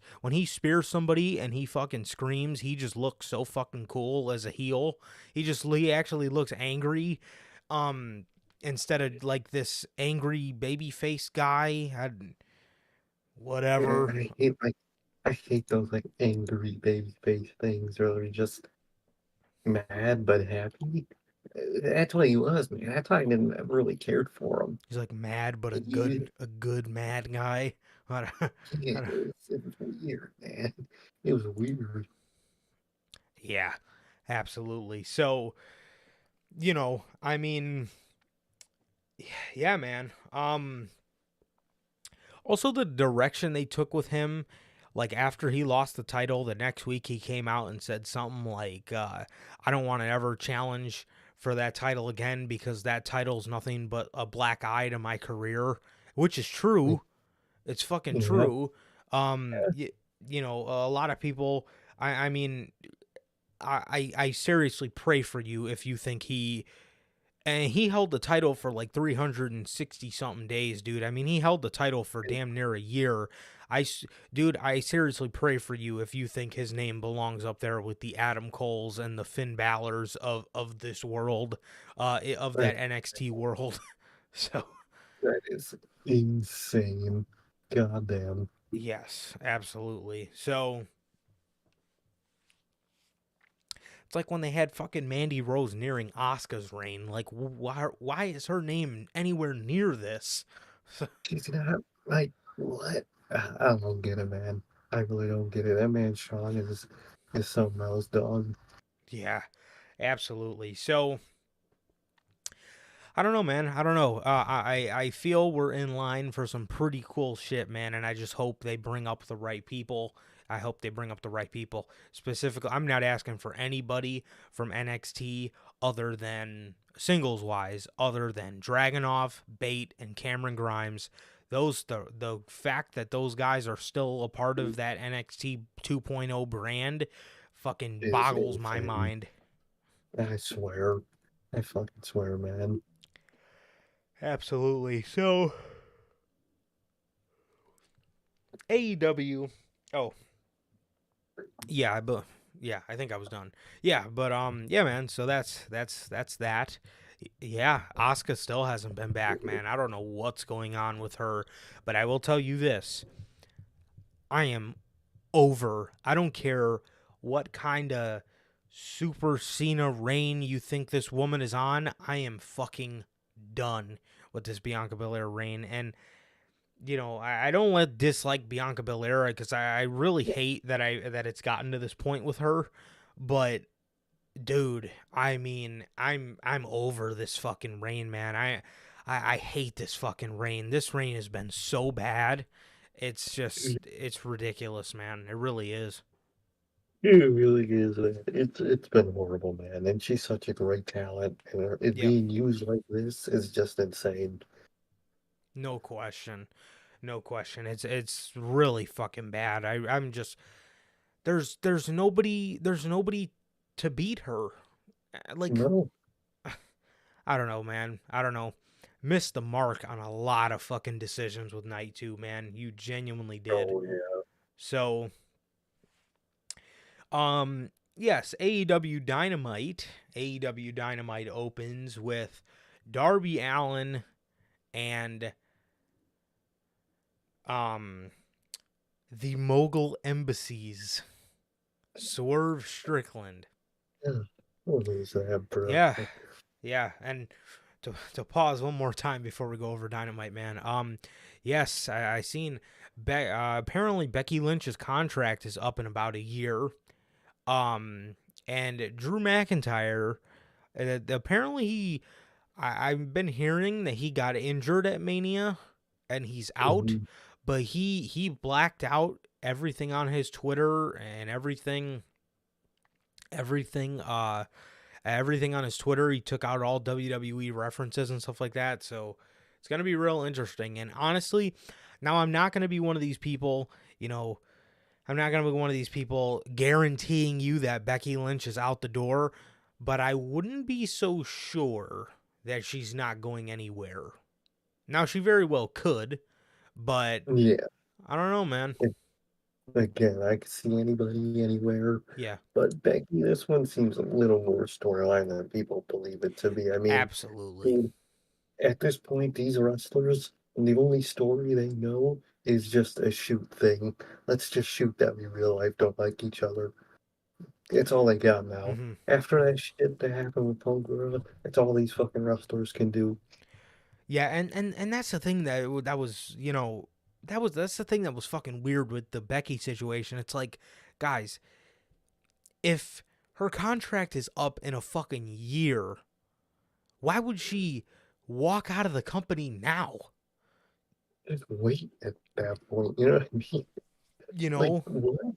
somebody and he fucking screams, he just looks so fucking cool as a heel. He actually looks angry. Instead of like this angry babyface guy. Whatever. I hate those like angry baby face things where they're just mad but happy. That's what he was, man. That's why I didn't really cared for him. He's like mad, but a He, good mad guy. I don't- I don't- it was weird, man. It was weird. yeah, absolutely. So, I mean, yeah, man. Also the direction they took with him, like after he lost the title, the next week he came out and said something like, I don't want to ever challenge for that title again because that title's nothing but a black eye to my career, which is true. It's fucking Yeah, true. A lot of people, I mean, I seriously pray for you if you think and he held the title for like 360 something days, dude. I mean, he held the title for damn near a year. Dude, I seriously pray for you if you think his name belongs up there with the Adam Coles and the Finn Balor's of this world, of that, that NXT world. So, that is insane. Goddamn. yes, absolutely. So, it's like when they had fucking Mandy Rose nearing Asuka's reign. Like, why is her name anywhere near this? She's not like what? I don't get it, man. I really don't get it. That man Sean is something else, dog. Yeah, absolutely. So, I don't know, man. I don't know. I feel we're in line for some pretty cool shit, man. And I just hope they bring up the right people. I hope they bring up the right people. Specifically, I'm not asking for anybody from NXT other than singles wise, other than Dragunov, Bate, and Cameron Grimes. The fact that those guys are still a part of that NXT 2.0 brand fucking Is boggles my insane. mind. I swear. I fucking swear, man. Absolutely. So AEW. Oh, yeah, but yeah, I think I was done. Yeah, but yeah, man. So that's that. Yeah, Asuka still hasn't been back, man. I don't know what's going on with her, but I will tell you this: I am over. I don't care what kind of Super Cena reign you think this woman is on. I am fucking done with this Bianca Belair reign, and I don't dislike Bianca Belair because I really hate that it's gotten to this point with her. But dude, I mean, I'm over this fucking reign, man. I hate this fucking reign. This reign has been so bad. It's ridiculous, man. It really is. It really is, man. It's been horrible, man. And she's such a great talent, and it Yep, being used like this is just insane. no question, no question. It's really fucking bad. I'm just there's nobody to beat her. Like No. I don't know, man. I don't know. Missed the mark on a lot of fucking decisions with Night 2, man. You genuinely did. Oh yeah. So, yes, AEW Dynamite. AEW Dynamite opens with Darby Allin and um the Mogul Embassies. Swerve Strickland. Yeah. What was that, bro? Yeah. Yeah, and to pause one more time before we go over Dynamite, man. Yes, I seen. Apparently Becky Lynch's contract is up in about a year. Um, and Drew McIntyre, apparently I've been hearing that he got injured at Mania, and he's out, Mhm. but he blacked out everything on his Twitter and everything everything on his Twitter. He took out all WWE references and stuff like that. So it's going to be real interesting. And honestly, now I'm not going to be one of these people, I'm not going to be one of these people guaranteeing you that Becky Lynch is out the door, but I wouldn't be so sure that she's not going anywhere. Now, she very well could, but Yeah. I don't know, man. Again, I could see anybody anywhere, Yeah, but Becky, this one seems a little more storyline than people believe it to be. I mean, absolutely. dude, at this point, these wrestlers, the only story they know is just a shoot thing. Let's just shoot that we real life don't like each other. It's all they got now. Hmm. After that shit that happened with Punk Gorilla, that's all these fucking wrestlers can do. Yeah, and that's the thing that was that's the thing that was fucking weird with the Becky situation. It's like, guys, if her contract is up in a fucking year, why would she walk out of the company now? Just wait at that point. You know what I mean? You Like, know, what?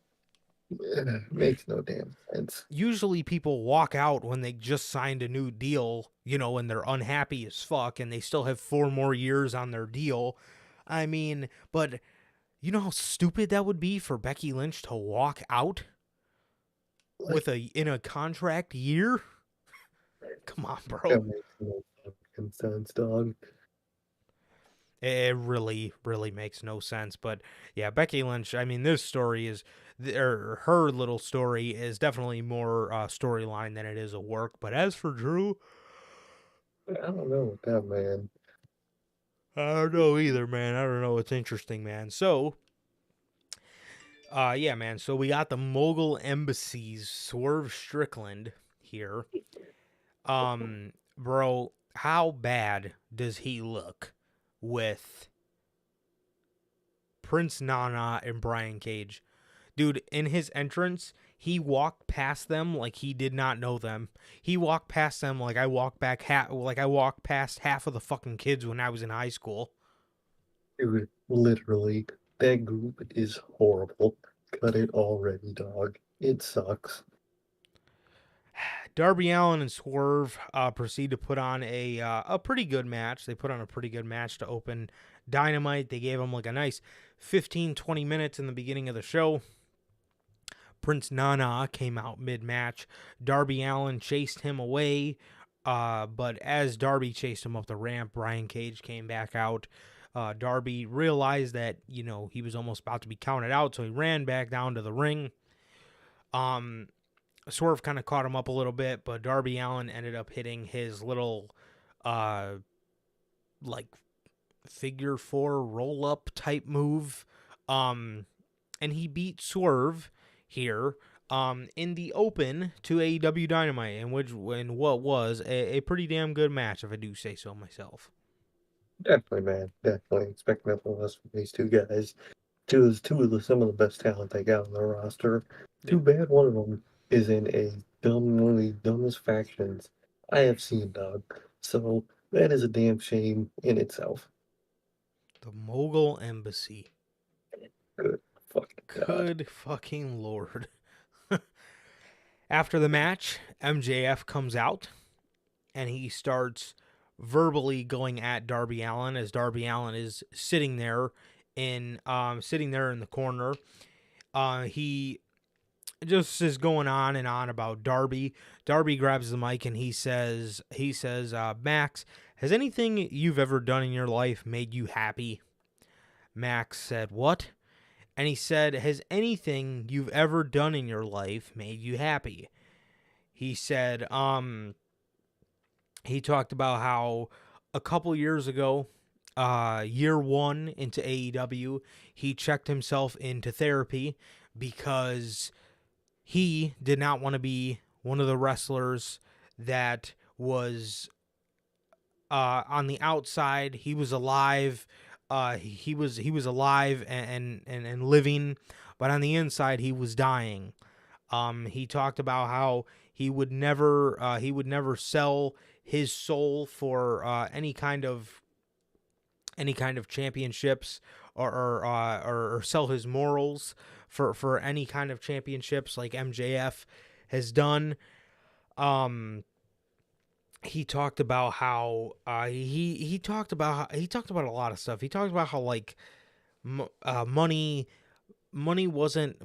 Makes no damn sense. usually people walk out when they just signed a new deal, and they're unhappy as fuck and they still have 4 more years on their deal. I mean, but you know how stupid that would be for Becky Lynch to walk out Like, with in a contract year? Come on, bro. that makes no fucking sense, dog. It really, really makes no sense. But yeah, Becky Lynch. I mean, this story is, or her little story is definitely more storyline than it is a work. But as for Drew, I don't know what that man. I don't know either, man. I don't know. It's interesting, man. So, yeah, man. So we got the Mogul Embassies, Swerve Strickland here. Bro, how bad does he look with Prince Nana and Brian Cage? Dude, in his entrance, he walked past them like he did not know them. He walked past them like I walked past half of the fucking kids when I was in high school. Dude, literally, that group is horrible. Cut it already, dog. It sucks. Darby Allin and Swerve proceed to put on a pretty good match. They put on a pretty good match to open Dynamite. They gave him like a nice 15-20 minutes in the beginning of the show. Prince Nana came out mid-match. Darby Allin chased him away, but as Darby chased him up the ramp, Brian Cage came back out. Darby realized that, he was almost about to be counted out, so he ran back down to the ring. Swerve kind of caught him up a little bit, but Darby Allin ended up hitting his little, like, figure four roll up type move. And he beat Swerve here in the open to AEW Dynamite, in what was a pretty damn good match, if I do say so myself. Definitely, man. Definitely expect nothing less from these two guys. Some of the best talent they got on their roster. Yeah. Too bad one of them is in one of the dumbest factions I have seen, dog. So that is a damn shame in itself. The Mogul Embassy. Good fucking god. Good fucking lord. After the match, MJF comes out and he starts verbally going at Darby Allin as Darby Allin is sitting there in the corner. He just is going on and on about Darby. Darby grabs the mic and he says, Max, has anything you've ever done in your life made you happy? Max said, what? And he said, has anything you've ever done in your life made you happy? He said, he talked about how a couple years ago, year one into AEW, he checked himself into therapy because he did not want to be one of the wrestlers that was on the outside. He was alive. He was alive and living, but on the inside he was dying. He talked about how he would never sell his soul for any kind of championships or sell his morals for any kind of championships like MJF has done. He talked about how he talked about a lot of stuff. He talked about how like money wasn't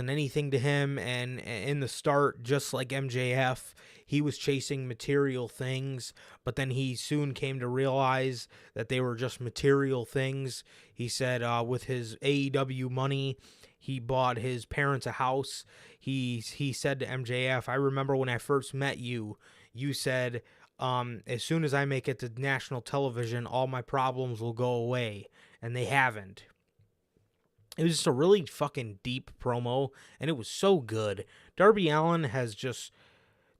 anything to him, and in the start, just like MJF, he was chasing material things, but then he soon came to realize that they were just material things. He said with his AEW money, he bought his parents a house. He said to MJF, I remember when I first met you, you said, as soon as I make it to national television, all my problems will go away, and they haven't. It was just a really fucking deep promo, and it was so good. Darby Allin has just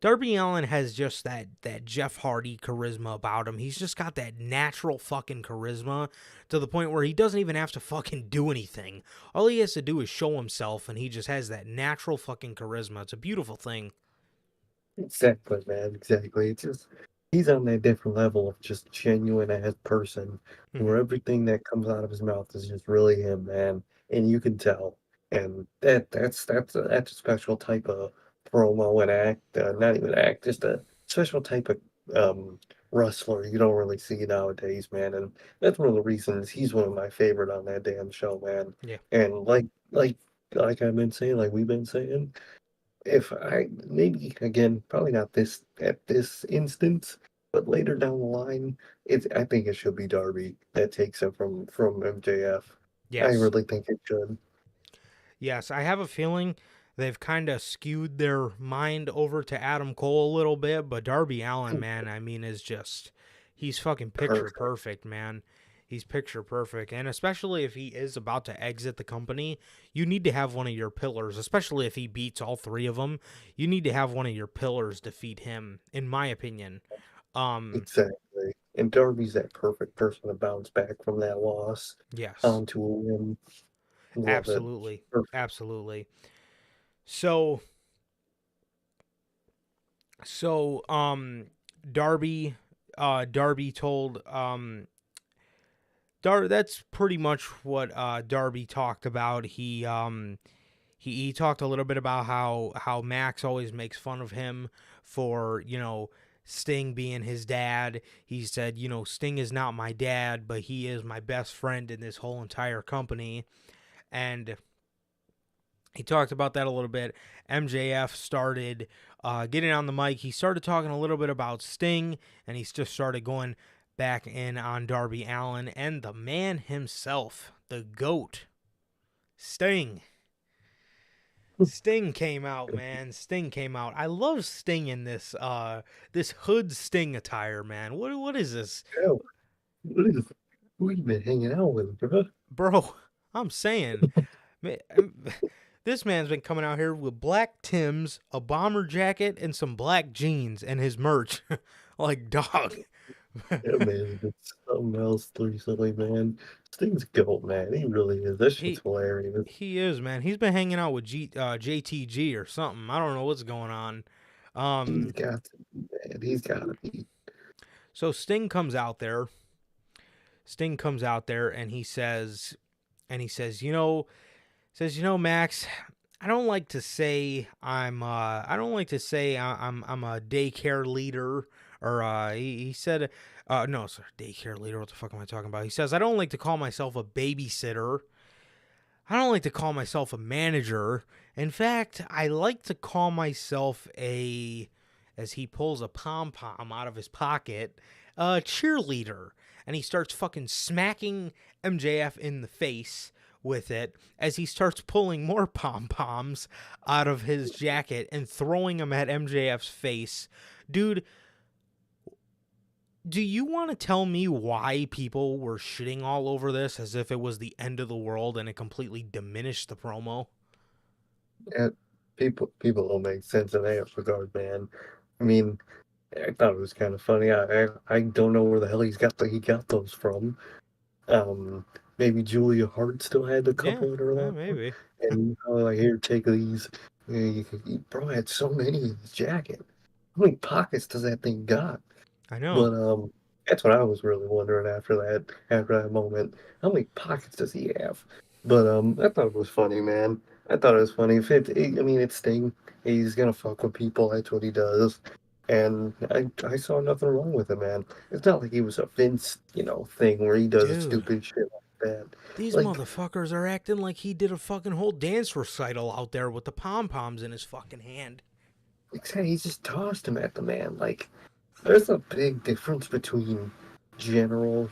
that Jeff Hardy charisma about him. He's just got that natural fucking charisma to the point where he doesn't even have to fucking do anything. All he has to do is show himself, and he just has that natural fucking charisma. It's a beautiful thing. Exactly, man. Exactly. It's just he's on that different level of just genuine as person, where everything that comes out of his mouth is just really him, man, and you can tell. And that's a special type of promo and act, not even act, just a special type of wrestler you don't really see nowadays, man. And that's one of the reasons he's one of my favorite on that damn show, man. Yeah. And like I've been saying, like we've been saying. If I maybe again, probably not this at this instance, but later down the line, I think it should be Darby that takes it from MJF. I Yes. really think it should. Yes, I have a feeling they've kind of skewed their mind over to Adam Cole a little bit, but Darby Allin, man, I mean, he's fucking picture perfect, man. He's picture perfect, and especially if he is about to exit the company, you need to have one of your pillars, especially if he beats all three of them, you need to have one of your pillars defeat him, in my opinion. Exactly. And Darby's that perfect person to bounce back from that loss Yes. onto a win. Love Absolutely. it. Perfect. Absolutely. So Darby told that's pretty much what Darby talked about. He talked a little bit about how Max always makes fun of him for, Sting being his dad. He said, Sting is not my dad, but he is my best friend in this whole entire company. And he talked about that a little bit. MJF started getting on the mic. He started talking a little bit about Sting, and he just started going back in on Darby Allin and the man himself, the GOAT, Sting. Sting came out, man. Sting came out. I love Sting in this hood Sting attire, man. What is this? Hell, who you been hanging out with, bro? Bro, I'm saying, this man's been coming out here with black Timbs, a bomber jacket, and some black jeans and his merch. Like, dog. Yeah, man, it's something else recently, man. Sting's goat, man. He really is. That shit's hilarious. He is, man. He's been hanging out with JTG or something. I don't know what's going on. He's got to be, man. He's got to be. So Sting comes out there. And he says, Max, I don't like to say I'm a daycare leader, or he said no, sir, daycare leader, what the fuck am I talking about? He says I don't like to call myself a babysitter. I don't like to call myself a manager. In fact, I like to call myself as he pulls a pom-pom out of his pocket, a cheerleader. And he starts fucking smacking MJF in the face with it as he starts pulling more pom-poms out of his jacket and throwing them at MJF's face. Dude, do you want to tell me why people were shitting all over this as if it was the end of the world and it completely diminished the promo? Yeah, people don't make sense in that regard, man. I mean, I thought it was kind of funny. I don't know where the hell he got those from. Um, Maybe Julia Hart still had a Yeah, couple in her locker, maybe. and like, here, take these. Bro had so many in his jacket. How many pockets does that thing got? I know. But that's what I was really wondering after that moment. How many pockets does he have? But I thought it was funny, man. I thought it was funny. I mean, it's Sting. He's gonna fuck with people. That's what he does. And I saw nothing wrong with it, man. It's not like he was a Vince, thing where he does Dude, stupid shit like that. these Like, motherfuckers are acting like he did a fucking whole dance recital out there with the pom-poms in his fucking hand. he just tossed him at the man. Like, there's a big difference between general,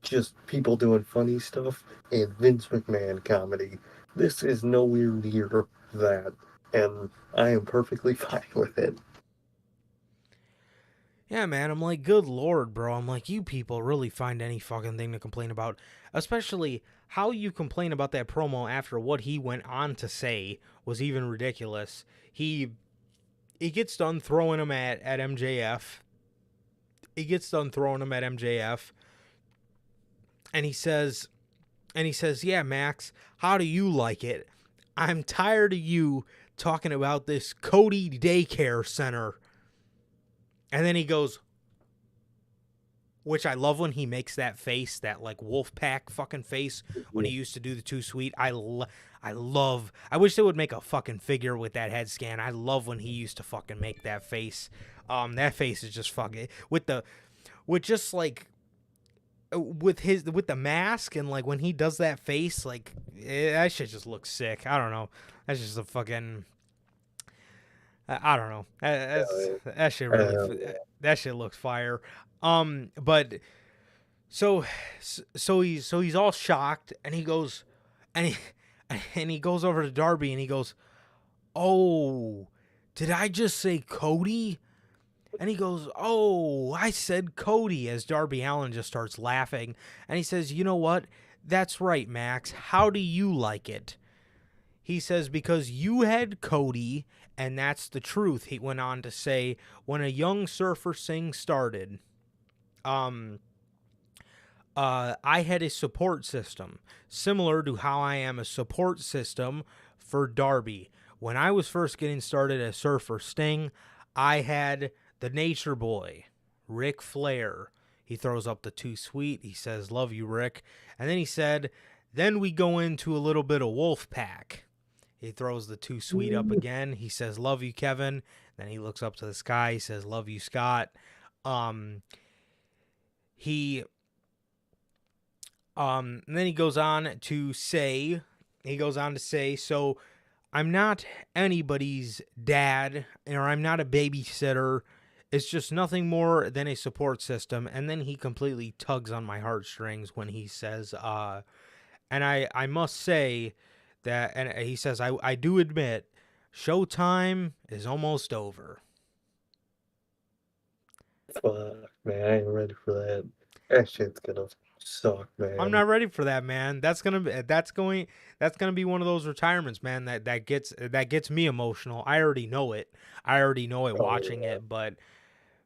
just people doing funny stuff and Vince McMahon comedy. This is nowhere near that, and I am perfectly fine with it. Yeah, man, I'm like, good lord, bro. I'm like, you people really find any fucking thing to complain about. Especially how you complain about that promo after what he went on to say was even ridiculous. He gets done throwing him at MJF. He gets done throwing him at MJF. And he says, yeah, Max, how do you like it? I'm tired of you talking about this Cody daycare center. And then he goes, which I love when he makes that face, that like wolf pack fucking face when he used to do the Too Sweet. I wish they would make a fucking figure with that head scan. I love when he used to fucking make that face. That face is just fucking with just like with the mask, and like when he does that face, like that shit just looks sick. I don't know. That's just a fucking. I don't know. That shit really. That shit looks fire. But he's all shocked, and he goes, and he and he goes over to Darby, and he goes, "Oh, did I just say Cody?" And he goes, "Oh, I said Cody," as Darby Allin just starts laughing. And he says, "You know what? That's right, Max. How do you like it?" He says, "Because you had Cody, and that's the truth." He went on to say, "When a young Surfer Singh started, I had a support system, similar to how I am a support system for Darby. When I was first getting started as Surfer Sting, I had the Nature Boy, Ric Flair." He throws up the Too Sweet. He says, "Love you, Rick." And then he said, "Then we go into a little bit of Wolfpack." He throws the Too Sweet up again. He says, "Love you, Kevin." Then he looks up to the sky. He says, "Love you, Scott." And then he goes on to say, "So I'm not anybody's dad, or I'm not a babysitter. It's just nothing more than a support system." And then he completely tugs on my heartstrings when he says, and I must say that, and he says, I do admit, Showtime is almost over. Fuck, man, I ain't ready for that. That shit's gonna suck, I'm man. not ready for that, man. That's gonna be one of those retirements, man. That gets me emotional. I already know it. Oh, Watching yeah. it, but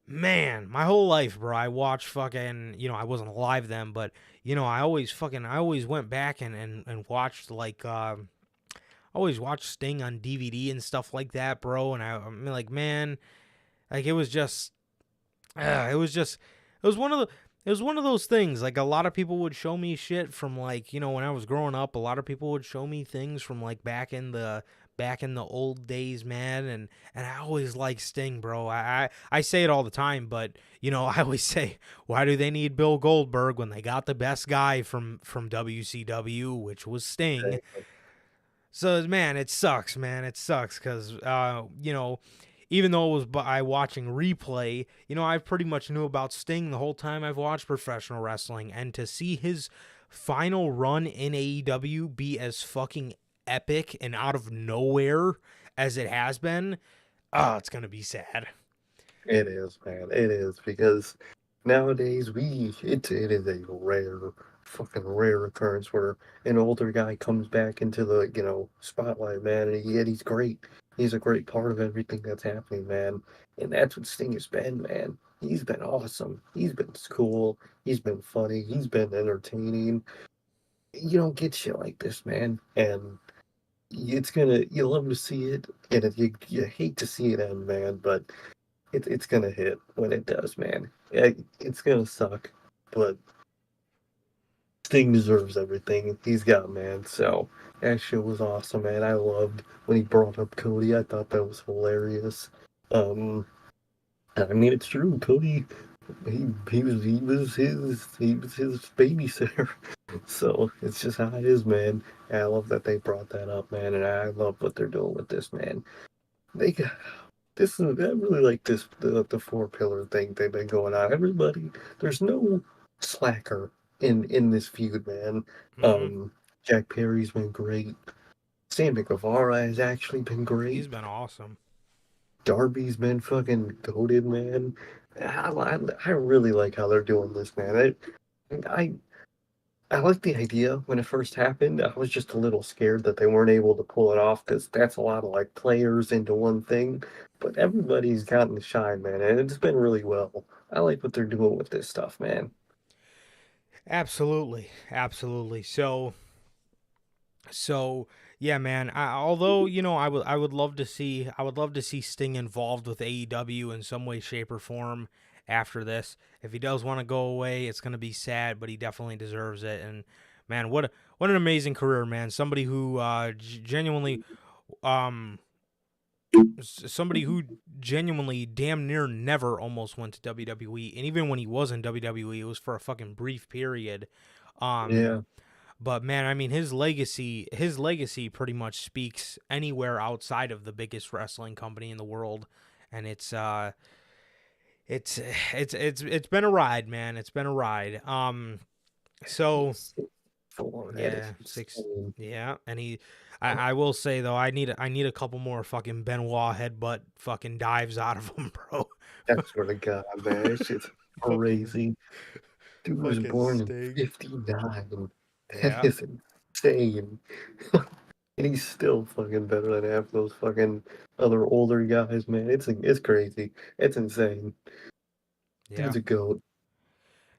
man, my whole life, bro, I watched fucking. I wasn't alive then, but I always went back and watched like always watched Sting on DVD and stuff like that, bro. And I'm like, man, like it was just one of the. it was one of those things. Like, a lot of people would show me shit from, like, you know, when I was growing up. A lot of people would show me things from, like, back in the old days, man. And I always like Sting, bro. I say it all the time, but you know, I always say, why do they need Bill Goldberg when they got the best guy from WCW, which was Sting? So, man, it sucks, man. It sucks because, you know, even though it was by watching replay, you know, I pretty much knew about Sting the whole time I've watched professional wrestling. And to see his final run in AEW be as fucking epic and out of nowhere as it has been, oh, it's going to be sad. It is, man. It is because nowadays it is a fucking rare occurrence where an older guy comes back into the spotlight, man, and he's great. He's a great part of everything that's happening, man. And that's what Sting has been, man. He's been awesome. He's been cool. He's been funny. He's been entertaining. You don't get shit like this, man. And you love to see it, and you hate to see it end, man. But it's gonna hit when it does, man. It's gonna suck, but Sting deserves everything he's got, man. So that shit was awesome, man. I loved when he brought up Cody. I thought that was hilarious. Um, I mean, it's true. Cody, he was his babysitter. So it's just how it is, man. And I love that they brought that up, man. And I love what they're doing with this, man. They got I really like the four pillar thing they've been going on. Everybody, there's no slacker in this feud, man. Mm-hmm. Jack Perry's been great. Sammy Guevara has actually been He's great. been awesome. Darby's been fucking goated, man. I really like how they're doing this, man. I I like the idea when it first happened. I was just a little scared that they weren't able to pull it off because that's a lot of like players into one thing. But everybody's gotten to shine, man, and it's been really well. I like what they're doing with this stuff, man. Absolutely, absolutely. So yeah, man. Although you know, I would love to see Sting involved with AEW in some way, shape, or form after this. If he does want to go away, it's gonna be sad, but he definitely deserves it. And man, what an amazing career, man. Somebody who genuinely, um, somebody who genuinely damn near never almost went to WWE, and even when he was in WWE, it was for a fucking brief period. Um, Yeah, but man, I mean his legacy pretty much speaks anywhere outside of the biggest wrestling company in the world. And it's it's been a ride, man. It's been a ride. So it's full. That is yeah, six insane. yeah, and I will say though, I need a couple more fucking Benoit headbutt fucking dives out of him, bro. I swear to God, man, that shit's fucking crazy. Dude was fucking born in Sting. '59. That Yeah. is insane. And he's still fucking better than half those fucking other older guys, man. It's crazy. It's insane. Yeah. Dude's a goat.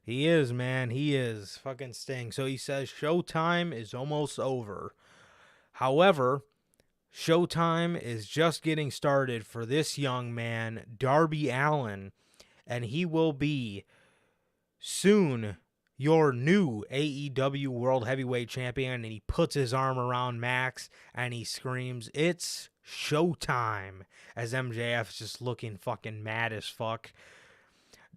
He is, man. He is fucking Sting. So he says Showtime is almost over. However, Showtime is just getting started for this young man, Darby Allin, and he will be soon your new AEW World Heavyweight Champion. And he puts his arm around Max and he screams, "It's Showtime!" as MJF's just looking fucking mad as fuck.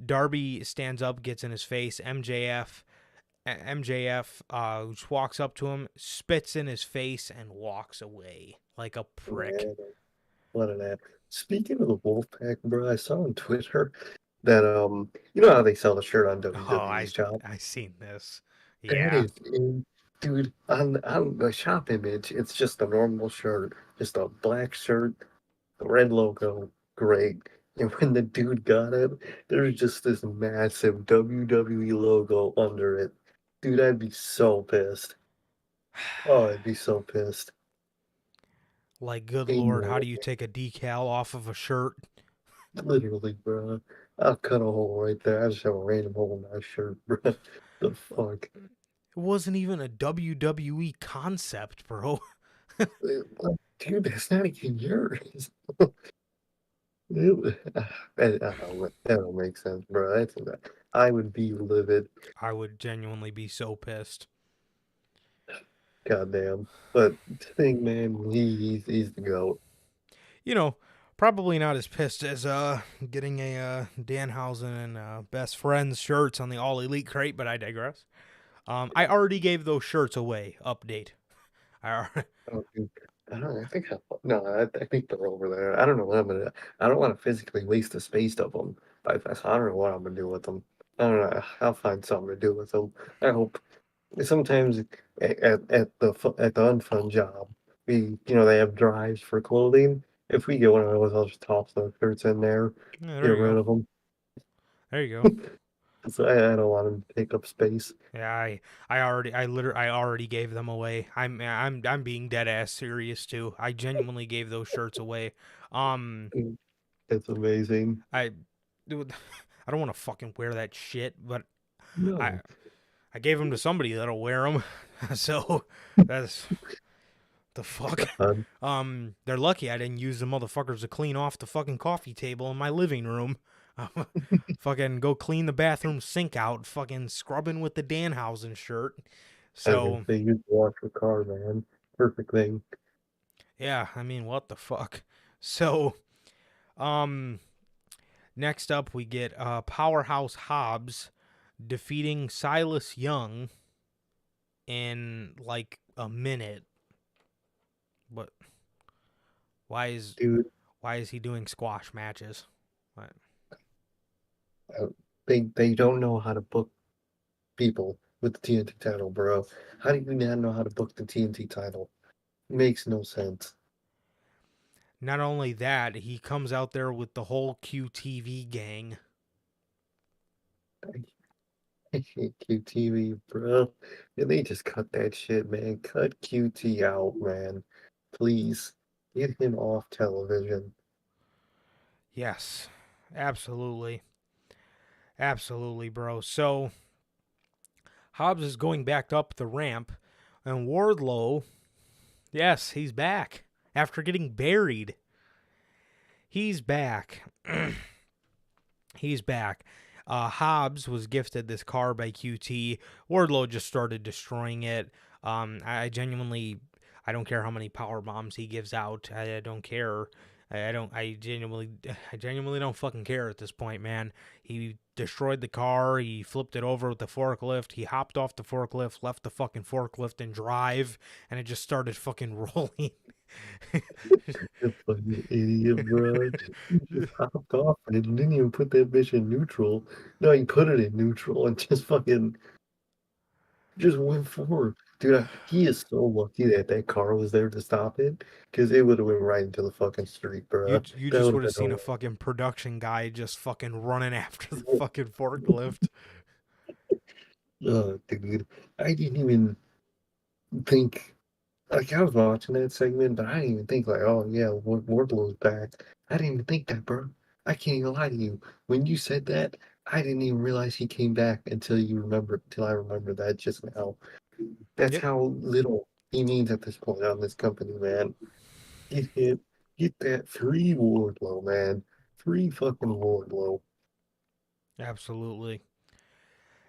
Darby stands up, gets in his face. MJF just walks up to him, spits in his face, and walks away like a prick. Man, what an ass. Speaking of the Wolfpack, bro, I saw on Twitter that you know how they sell the shirt on Oh, WWE's shop? I seen this. That Yeah. is in dude, on the shop image, it's just a normal shirt, just a black shirt, the red logo, great. And when the dude got it, there's just this massive WWE logo under it. Dude, I'd be so pissed. Oh, I'd be so pissed. Like, good Ain't lord, how no do you way. take a decal off of a shirt? Literally, bro. I'll cut a hole right there. I just have a random hole in my shirt, bro. The fuck? It wasn't even a WWE concept, bro. Dude, that's not even yours. That don't make sense, bro. I would be livid. I would genuinely be so pissed. Goddamn. But thing, man, he's the goat. You know, probably not as pissed as getting a Danhausen and Best Friends shirts on the All Elite crate, but I digress. I already gave those shirts away. Update. I, Oh, dude. I think no, I think they're over there. I don't know what I'm gonna. I don't want to physically waste the space of them. I don't know what I'm gonna do with them. I don't know. I'll find something to do with them. I hope. Sometimes at the unfun job, they have drives for clothing. If we get one of those, I'll just toss those shirts in there, yeah, get there you rid go. of them. There you go. So I don't want them to take up space. Yeah, I already gave them away. I'm being dead ass serious too. I genuinely gave those shirts away. Um, It's amazing. I, dude, I don't want to fucking wear that shit, but I No, I gave them to somebody that'll wear them. So that's the fuck. God. They're lucky I didn't use the motherfuckers to clean off the fucking coffee table in my living room. Fucking go clean the bathroom sink out, fucking scrubbing with the Danhausen shirt. I was gonna So say you can wash your car, man. Perfect thing. yeah, I mean, what the fuck? So, um, next up we get Powerhouse Hobbs defeating Silas Young in like a minute. But why is Dude, why is he doing squash matches? What? uh, they don't know how to book people with the TNT title, bro. How do you not know how to book the TNT title? Makes no sense. Not only that, he comes out there with the whole QTV gang. I hate QTV, bro. And they just cut that shit, man. Cut QT out, man. Please. Get him off television. Yes, absolutely, absolutely, bro. So Hobbs is going back up the ramp, and Wardlow, yes, he's back after getting buried. He's back. He's back. Hobbs was gifted this car by QT. Wardlow just started destroying it. I genuinely, I don't care how many power bombs he gives out. I don't care. I don't. I genuinely don't fucking care at this point, man. He destroyed the car. He flipped it over with the forklift. He hopped off the forklift, left the fucking forklift in drive, and it just started fucking rolling. You fucking idiot, bro. You just hopped off and it didn't even put that bitch in neutral. No, he put it in neutral and just fucking just went forward. Dude, he is so lucky that that car was there to stop it, because it would have went right into the fucking street, You bro. you That just would would have have been seen a hilarious. fucking production guy just fucking running after the fucking forklift. Dude, I didn't even think. Like, I was watching that segment, but I didn't even think, like, oh, yeah, Wardlow's back. I didn't even think that, bro. I can't even lie to you. When you said that, I didn't even realize he came back until I remember that just now. That's Yep, how little he means at this point on this company, man. Get him, get that free Wardlow, man. Free fucking Wardlow. absolutely,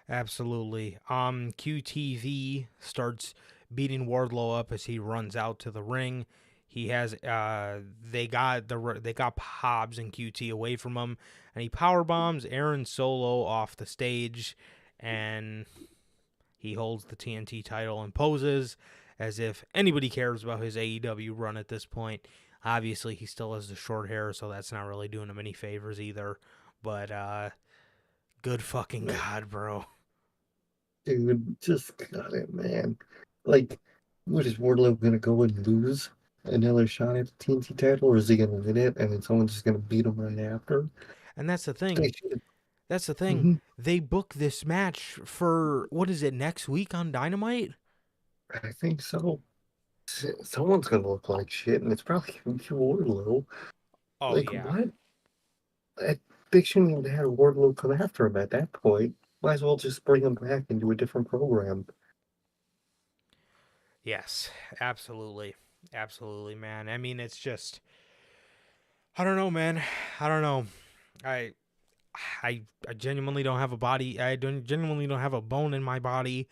absolutely. QTV starts beating Wardlow up as he runs out to the ring. He has they got Hobbs and QT away from him, and he power bombs Aaron Solo off the stage, and he holds the TNT title and poses as if anybody cares about his AEW run at this point. Obviously, he still has the short hair, so that's not really doing him any favors either. But good fucking god, bro. Dude, just got it, man. Like, what is Wardlow gonna go and lose another shot at the TNT title, or is he gonna win it and then someone's just gonna beat him right after? And that's the They thing. should. That's the thing. Mhm. They book this match for what is it next week on Dynamite? I think so. Someone's gonna look like shit, and it's probably gonna be Wardlow. Oh Like, yeah. what? I, they shouldn't even have Wardlow come after him at that point. Might as well just bring him back into a different program. Yes, absolutely. Absolutely, man. I mean, it's just I don't know, man. I don't know. I I genuinely don't have a body. I don't genuinely don't have a bone in my body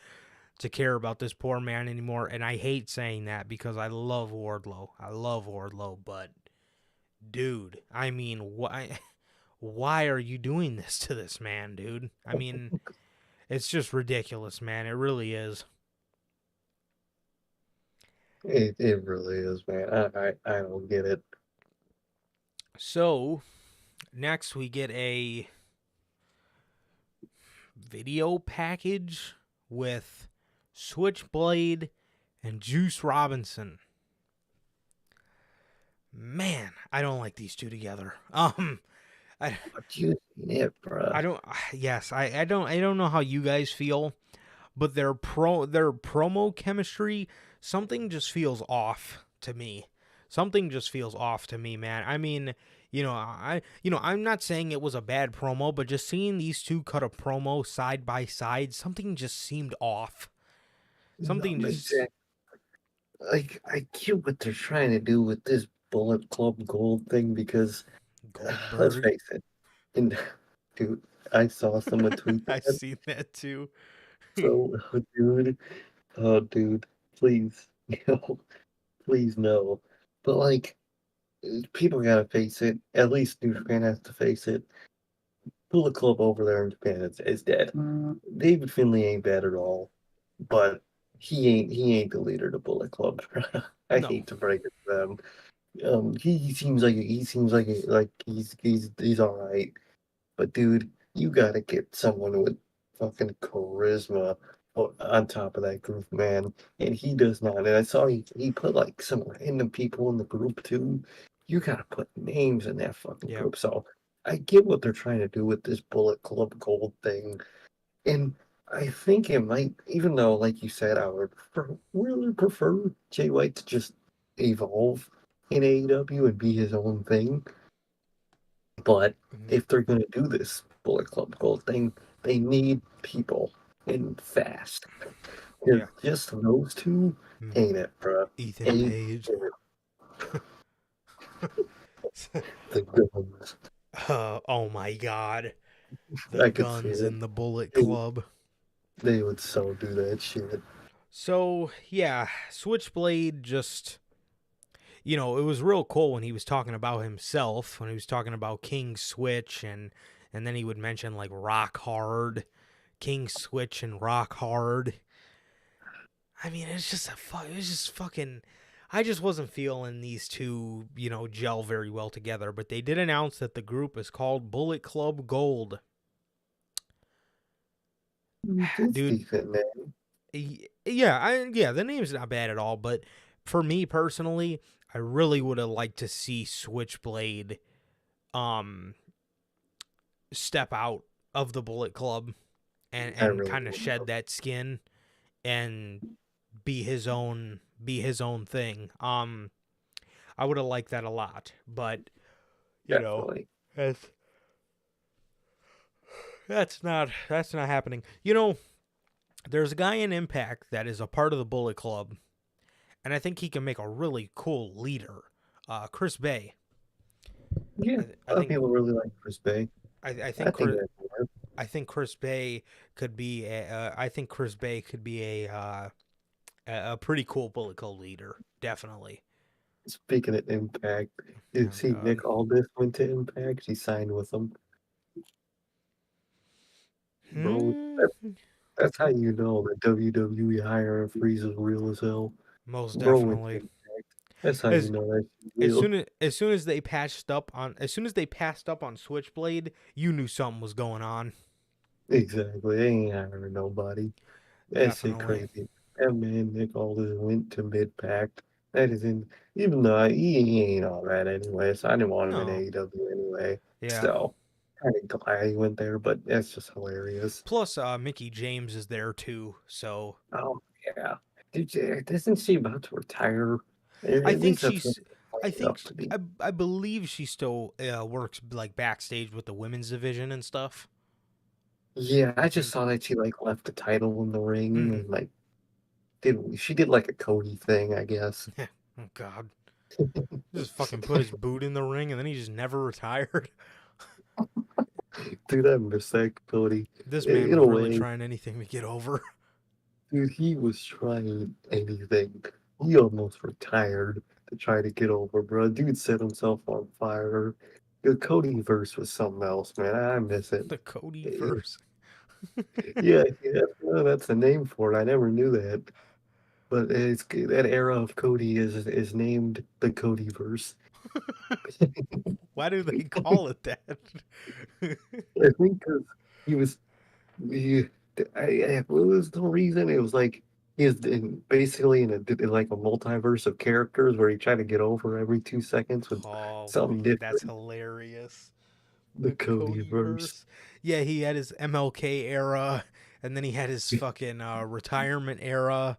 to care about this poor man anymore. And I hate saying that because I love Wardlow. I love Wardlow, but dude, I mean, why? Why are you doing this to this man, dude? I mean, it's just ridiculous, man. It really is. It really is, man. I don't get it. So next we get a video package with Switchblade and Juice Robinson. Man, I don't like these two together. I, But you seen it, bruh. I don't. Yes, I don't know how you guys feel, but their promo chemistry, something just feels off to me. Something just feels off to me, man. I mean, I'm not saying it was a bad promo, but just seeing these two cut a promo side by side, something just seemed off. No, Something just exactly. Like, I get what they're trying to do with this Bullet Club Gold thing because, let's Goldberg. face it, and dude, I saw someone tweet I that. seen that too. So, dude, please, please no. But like, people gotta face it. At least New Japan has to face it. Bullet Club over there in Japan is dead. David Finlay ain't bad at all, but he ain't the leader of the Bullet Club. I No. hate to break it to them. He seems like he's all right, but dude, you gotta get someone with fucking charisma on top of that group, man. And he does not. And I saw he put like some random people in the group too. You gotta put names in that fucking Yep. group. So I get what they're trying to do with this Bullet Club Gold thing, and I think it might, even though, like you said, I would really prefer Jay White to just evolve in AEW and be his own thing. But Mhm. if they're going to do this Bullet Club Gold thing, they need people and fast. Because Yeah. just those two Mm. ain't it, bro. Ethan Ain't Page. it. The guns. Oh my god. The I could see guns it. in the Bullet They, Club. they would so do that shit. So, yeah, Switchblade just, it was real cool when he was talking about himself, when he was talking about King Switch, and then he would mention like Rock Hard, King Switch and Rock Hard. I mean, it was just fucking. I just wasn't feeling these two, gel very well together. But they did announce that the group is called Bullet Club Gold. It's Dude, decent, man. yeah, the name's not bad at all. But for me personally, I really would have liked to see Switchblade, um, step out of the Bullet Club and I and really kind of would shed have. that skin and be his own thing. I would have liked that a lot, but you know, Definitely. that's that's not happening. There's a guy in Impact that is a part of the Bullet Club, and I think he can make a really cool leader. Chris Bay. Yeah, I a lot of think people really like Chris Bay. I I think think Chris that's more. I think Chris Bay could be I think Chris Bay could be a pretty cool Bullet Club leader. Definitely. Speaking of Impact, did you Oh see God. Nick Aldis went to Impact? He signed with them. Bro, Hmm. that's how you know that WWE hiring freeze is real as hell. Most Bro went to definitely. Impact. That's how you As know that shit's as real. soon as soon as they passed up on Switchblade, you knew something was going on. Exactly. They ain't hiring nobody. That shit Definitely. crazy. That man Nick Aldis went to mid-pack. That is in, even though he ain't all that anyway, so I didn't want him in No. AEW anyway. Yeah. So, kind of glad he went there, but that's just hilarious. Plus, Mickey James is there too. So Oh, yeah. Isn't she about to retire? I At think least that's what she's. it's I playing think up to be. I believe she still works like backstage with the women's division and stuff. Yeah, I I just think. saw that she like left the title in the ring Mm. and like she did like a Cody thing, I guess. Oh God. Just fucking put his boot in the ring, and then he just never retired. Dude, I miss that Cody. This man In was a really way, trying anything to get over. dude, he was trying anything. He almost retired to try to get over, bro. Dude set himself on fire. The Cody verse was something else, man. I miss it. The Cody Eh, verse. Yeah, yeah, no, that's the name for it. I never knew that. But it's that era of Cody is named the Cody verse. Why do they call it that? I think because he was he, what was the reason? It was like basically in like a multiverse of characters where he tried to get over every 2 seconds with Oh, something that's different. hilarious. The The Cody Cody verse. verse. Yeah, he had his MLK era, and then he had his fucking retirement era,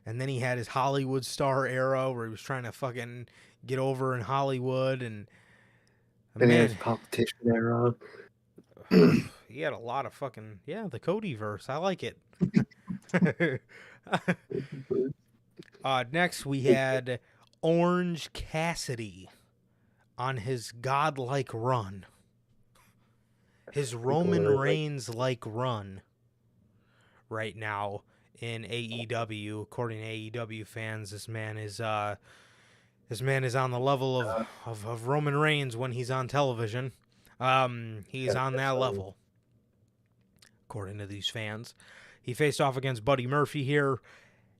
and then he had his Hollywood star era where he was trying to fucking get over in Hollywood, and And he has man, politician era. he had a lot of fucking the Cody verse. I like it. Next we had Orange Cassidy on his godlike run, his Roman Like, Reigns like run right now in AEW. According to AEW fans, this man is on the level of Roman Reigns when he's on television. He's yeah, on that so, level, according to these fans. He faced off against Buddy Murphy here,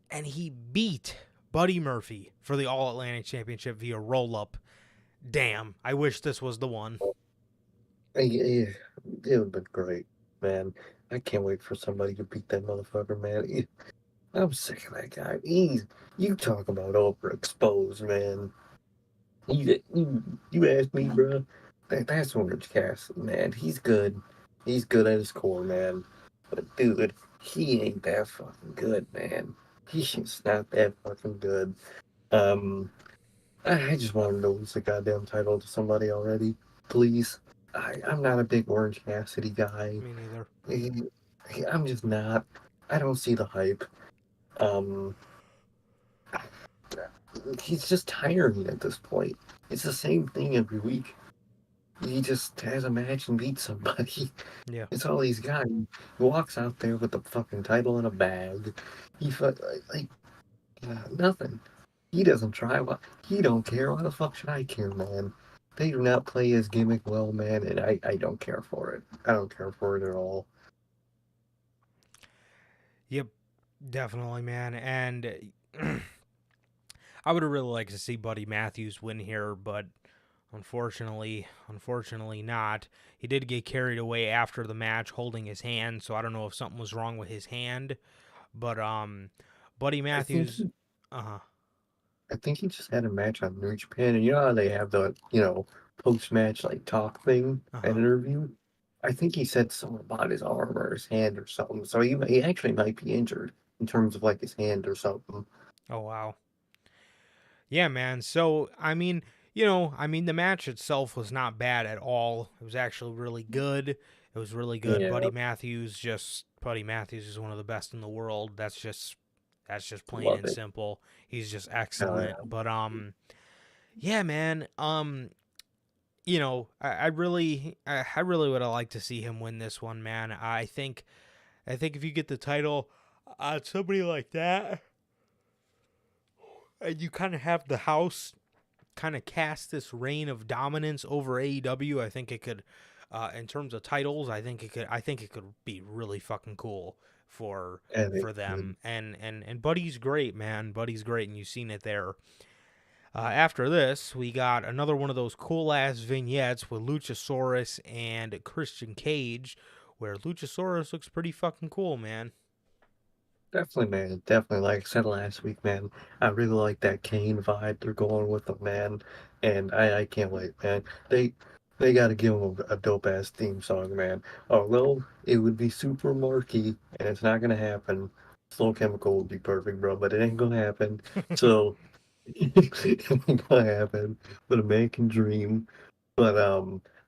and he beat Buddy Murphy for the All Atlantic Championship via roll up. Damn, I wish this was the one. it would have been great, man. I can't wait for somebody to beat that motherfucker, man. I'm sick of that guy. You talk about overexposed, man. You asked me, bro. That's Orange Cassidy, man. He's good. He's good at his core, man. But dude, he ain't that fucking good, man. He's just not that fucking good. Um, I just want him to lose the goddamn title to somebody already, please. I'm not a big Orange Cassidy guy. Me neither. I'm just not. I don't see the hype. Um, he's just tiring at this point. It's the same thing every week. He just has a match and beats somebody. Yeah. It's all he's got. He walks out there with the fucking title in a bag. Like nothing. He doesn't try. He don't care. Why the fuck should I care, man? They do not play his gimmick well, man, and I don't care for it. I don't care for it at all. Yep. Definitely, man. And I would have really liked to see Buddy Matthews win here, but unfortunately not. He did get carried away after the match holding his hand, so I don't know if something was wrong with his hand. But Buddy I think Matthews, he, uh-huh. I think he just had a match on New Japan, and you know how they have the post match like talk thing at Uh-huh. interview. I think he said something about his arm or his hand or something. So he actually might be injured in terms of like his hand or something. Oh wow. Yeah, man. So, the match itself was not bad at all. It was actually really good. It was really good. Yeah, Buddy Matthews is one of the best in the world. That's just plain love and it. simple. He's just Oh excellent. yeah, But yeah, man. I really would have liked to see him win this one, man. I think if you get the title on somebody like that, and you kind of have the house kind of cast this reign of dominance over AEW, I think it could, in terms of titles, I think it could be really fucking cool for and it for could. them. And Buddy's great, man. Buddy's great, and you've seen it there. After this, we got another one of those cool ass vignettes with Luchasaurus and Christian Cage, where Luchasaurus looks pretty fucking cool, man. Definitely, man. Definitely. Like I said last week, man, I really like that Kane vibe they're going with them, man. And I can't wait, man. They got to give him a dope ass theme song, man. Although it would be super marky, and it's not gonna happen. Slow Chemical would be perfect, bro, but it ain't gonna happen. So it ain't gonna happen. But a man can dream. But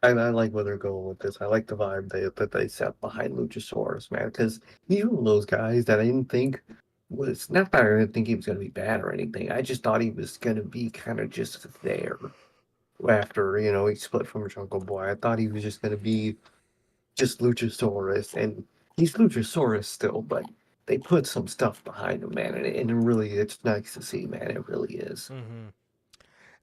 I like where they're going with this. I like the vibe that they set behind Luchasaurus, man, because he's one of those guys that I didn't think was not that I didn't think he was going to be bad or anything. I just thought he was going to be kind of just there after, he split from Jungle Boy. I thought he was just going to be just Luchasaurus, and he's Luchasaurus still, but they put some stuff behind him, man, and really, it's nice to see, man. It really is. Mm-hmm.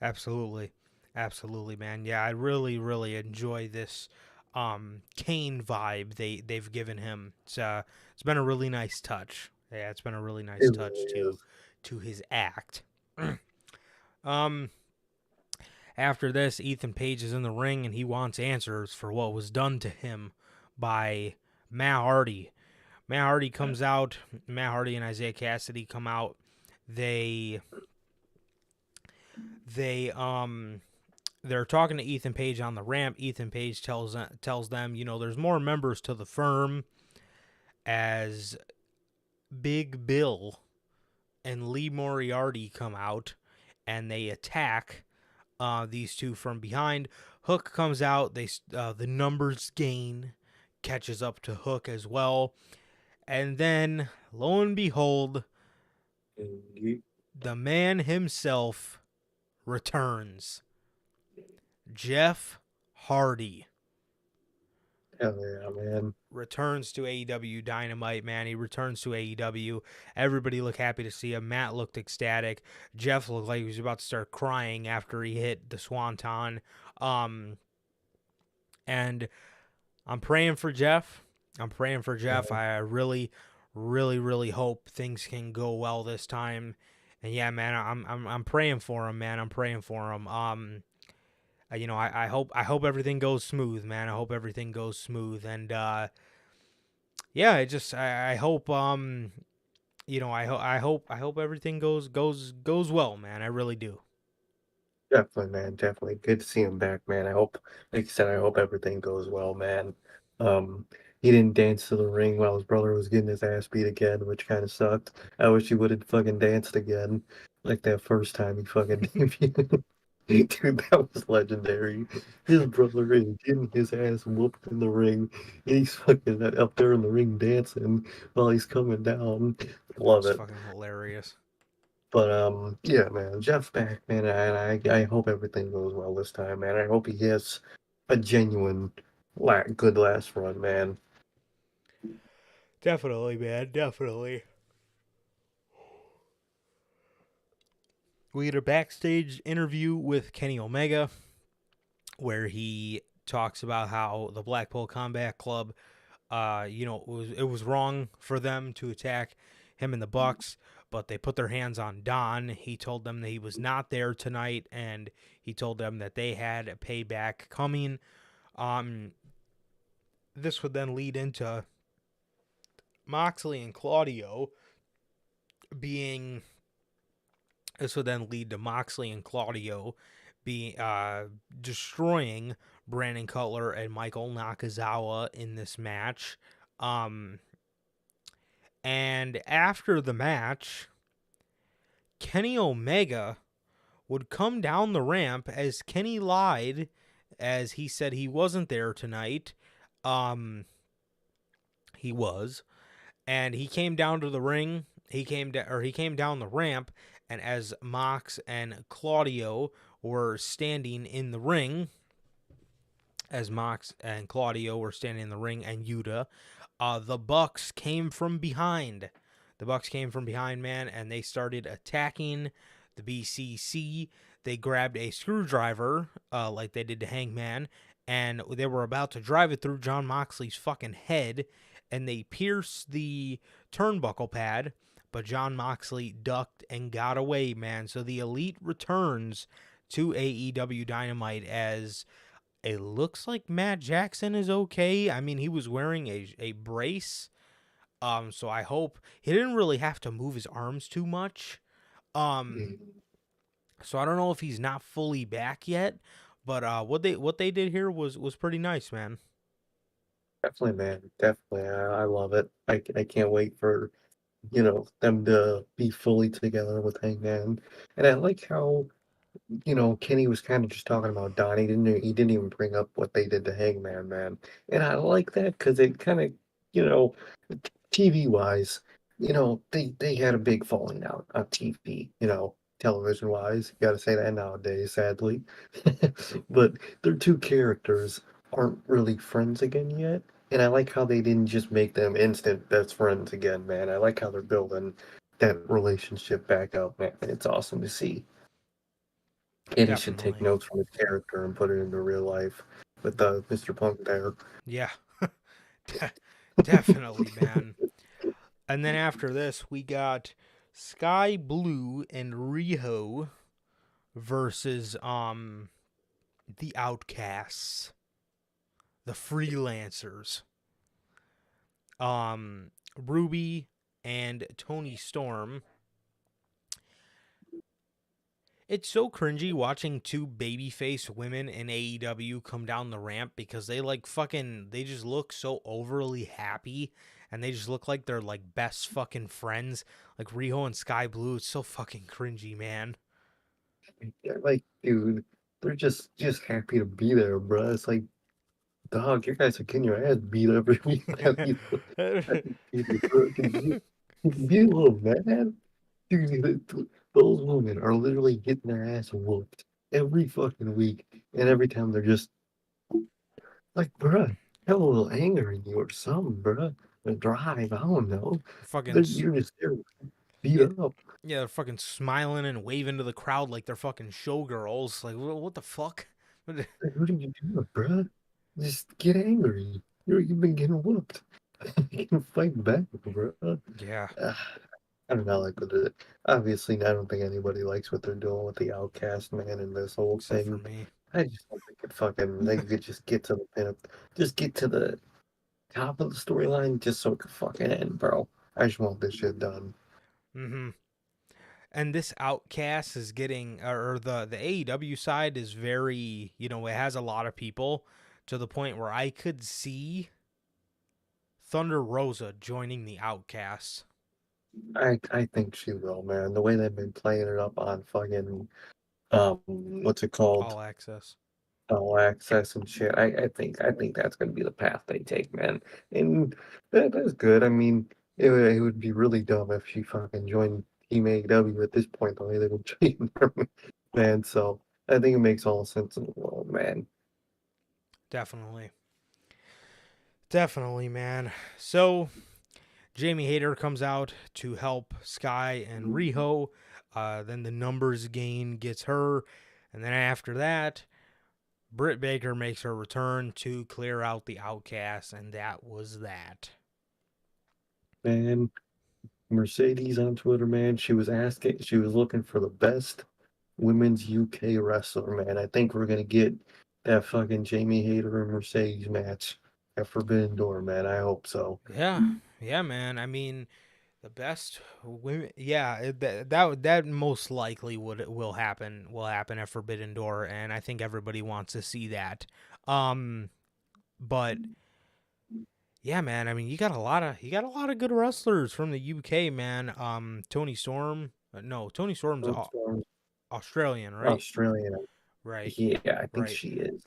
Absolutely. Absolutely, man. Yeah, I really, really enjoy this Kane vibe they've given him. It's been a really nice touch. Yeah, it's been a really nice It touch really is. to his act. um After this, Ethan Page is in the ring and he wants answers for what was done to him by Matt Hardy. Matt Hardy comes out. Matt Hardy and Isaiah Cassidy come out. They they they're talking to Ethan Page on the ramp. Ethan Page tells them, there's more members to the firm, as Big Bill and Lee Moriarty come out and they attack these two from behind. Hook comes out. The numbers gain catches up to Hook as well, and then lo and behold, the man himself returns. Jeff Hardy Hell yeah, man. returns to AEW Dynamite, man. He returns to AEW. Everybody looked happy to see him. Matt looked ecstatic. Jeff looked like he was about to start crying after he hit the Swanton. And I'm praying for Jeff. I really, really, really hope things can go well this time. And yeah, man, I'm praying for him, man. I'm praying for him. I hope everything goes smooth, man. I hope everything goes smooth, and yeah, I hope I hope everything goes well, man. I really do. Definitely, man. Definitely. Good to see him back, man. Like I said, I hope everything goes well, man. Um, he didn't dance to the ring while his brother was getting his ass beat again, which kind of sucked. I wish he would have fucking danced again, like that first time he fucking debuted. Dude, that was legendary. His brother is getting his ass whooped in the ring, and he's fucking up there in the ring dancing while he's coming down. Love It's it. fucking hilarious. But yeah, man, Jeff's back, man, and I hope everything goes well this time, man. I hope he has a genuine, good last run, man. Definitely, man. Definitely. We had a backstage interview with Kenny Omega where he talks about how the Blackpool Combat Club, it was wrong for them to attack him and the Bucks, but they put their hands on Don. He told them that he was not there tonight, and he told them that they had a payback coming. This would then lead into Moxley and Claudio being. This would then lead to Moxley and Claudio destroying Brandon Cutler and Michael Nakazawa in this match. And after the match, Kenny Omega would come down the ramp as Kenny lied, as he said he wasn't there tonight. He was, and he came down to the ring. He came down the ramp, and as Mox and Claudio were standing in the ring, and Yuta, the Bucks came from behind. Man, and they started attacking the BCC. They grabbed a screwdriver, like they did to Hangman, and they were about to drive it through Jon Moxley's fucking head, and they pierced the turnbuckle pad, but Jon Moxley ducked and got away, man. So the Elite returns to AEW Dynamite, as it looks like Matt Jackson is okay. I mean, he was wearing a brace, so I hope he didn't really have to move his arms too much. So I don't know if he's not fully back yet, but what they did here was pretty nice, man. Definitely, man. Definitely. I love it. I can't wait for, them to be fully together with Hangman. And I like how, Kenny was kind of just talking about Don. He didn't even bring up what they did to Hangman, man. And I like that because it kind of, TV wise, they had a big falling out on TV, television wise. You got to say that nowadays, sadly. But their two characters aren't really friends again yet. And I like how they didn't just make them instant best friends again, man. I like how they're building that relationship back up, man. It's awesome to see. And he should take Definitely. notes from his character and put it into real life with Mr. Punk there. Yeah. Definitely, man. And then after this, we got Sky Blue and Riho versus the Outcasts, the Freelancers. Ruby and Tony Storm. It's so cringy watching two babyface women in AEW come down the ramp because they just look so overly happy and they just look like they're like best fucking friends. Like Riho and Sky Blue. It's so fucking cringy, man. They're like, dude, they're just happy to be there, bro. It's like, dog, you guys are getting your ass beat every week. Can you be a little mad? Dude, those women are literally getting their ass whooped every fucking week, and every time they're just like, bruh, have a little anger in you or something, bruh. A drive, I don't know. fucking You're just there beat yeah, up. yeah, they're fucking smiling and waving to the crowd like they're fucking showgirls. Like what the fuck? Like, what are you doing, bruh? Just get angry. You've been getting whooped. You can fight back, bruh. Yeah, I don't know, like with it. Obviously, I don't think anybody likes what they're doing with the Outcast man and this whole except for thing. me. I just don't think they could just get to the just get to the top of the storyline just so it could fucking end, bro. I just want this shit done. Mm-hmm. And this Outcast is getting, or the AEW side is very, it has a lot of people to the point where I could see Thunder Rosa joining the Outcasts. I think she will, man. The way they've been playing it up on fucking what's it called? All Access. All access and shit. I think that's gonna be the path they take, man. And that's good. I mean, it would be really dumb if she fucking joined Team AEW at this point, the way they were treating her, man. So I think it makes all sense in the world, man. Definitely. Definitely, man. So, Jamie Hayter comes out to help Sky and Riho. Then the numbers gain gets her. And then after that, Britt Baker makes her return to clear out the Outcasts. And that was that. Man, Mercedes on Twitter, man, she was looking for the best women's UK wrestler, man. I think we're gonna get that fucking Jamie Hayter and Mercedes match at Forbidden Door, man. I hope so. Yeah. Yeah, man. I mean, the best women. Yeah, that most likely will happen at Forbidden Door, and I think everybody wants to see that. But yeah, man. I mean, you got a lot of good wrestlers from the UK, man. Tony Storm. No, Tony Storm's Storm's Australian, right? Australian. Right, Yeah, I think right. she is.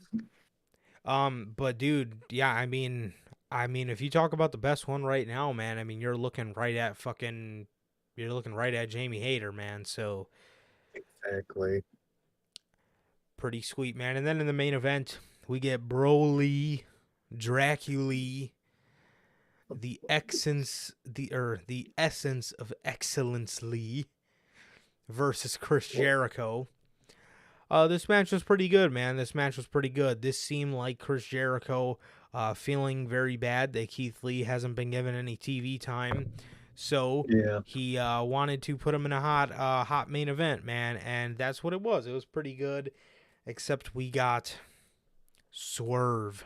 But dude, yeah. I mean, if you talk about the best one right now, man. I mean, you're looking right at Jamie Hayter, man. So Exactly. pretty sweet, man. And then in the main event, we get Broly, Dracula, the essence of excellence Lee versus Chris Jericho. This match was pretty good, man. This match was pretty good. This seemed like Chris Jericho feeling very bad that Keith Lee hasn't been given any TV time. So Yeah. he wanted to put him in a hot main event, man, and that's what it was. It was pretty good, except we got Swerve.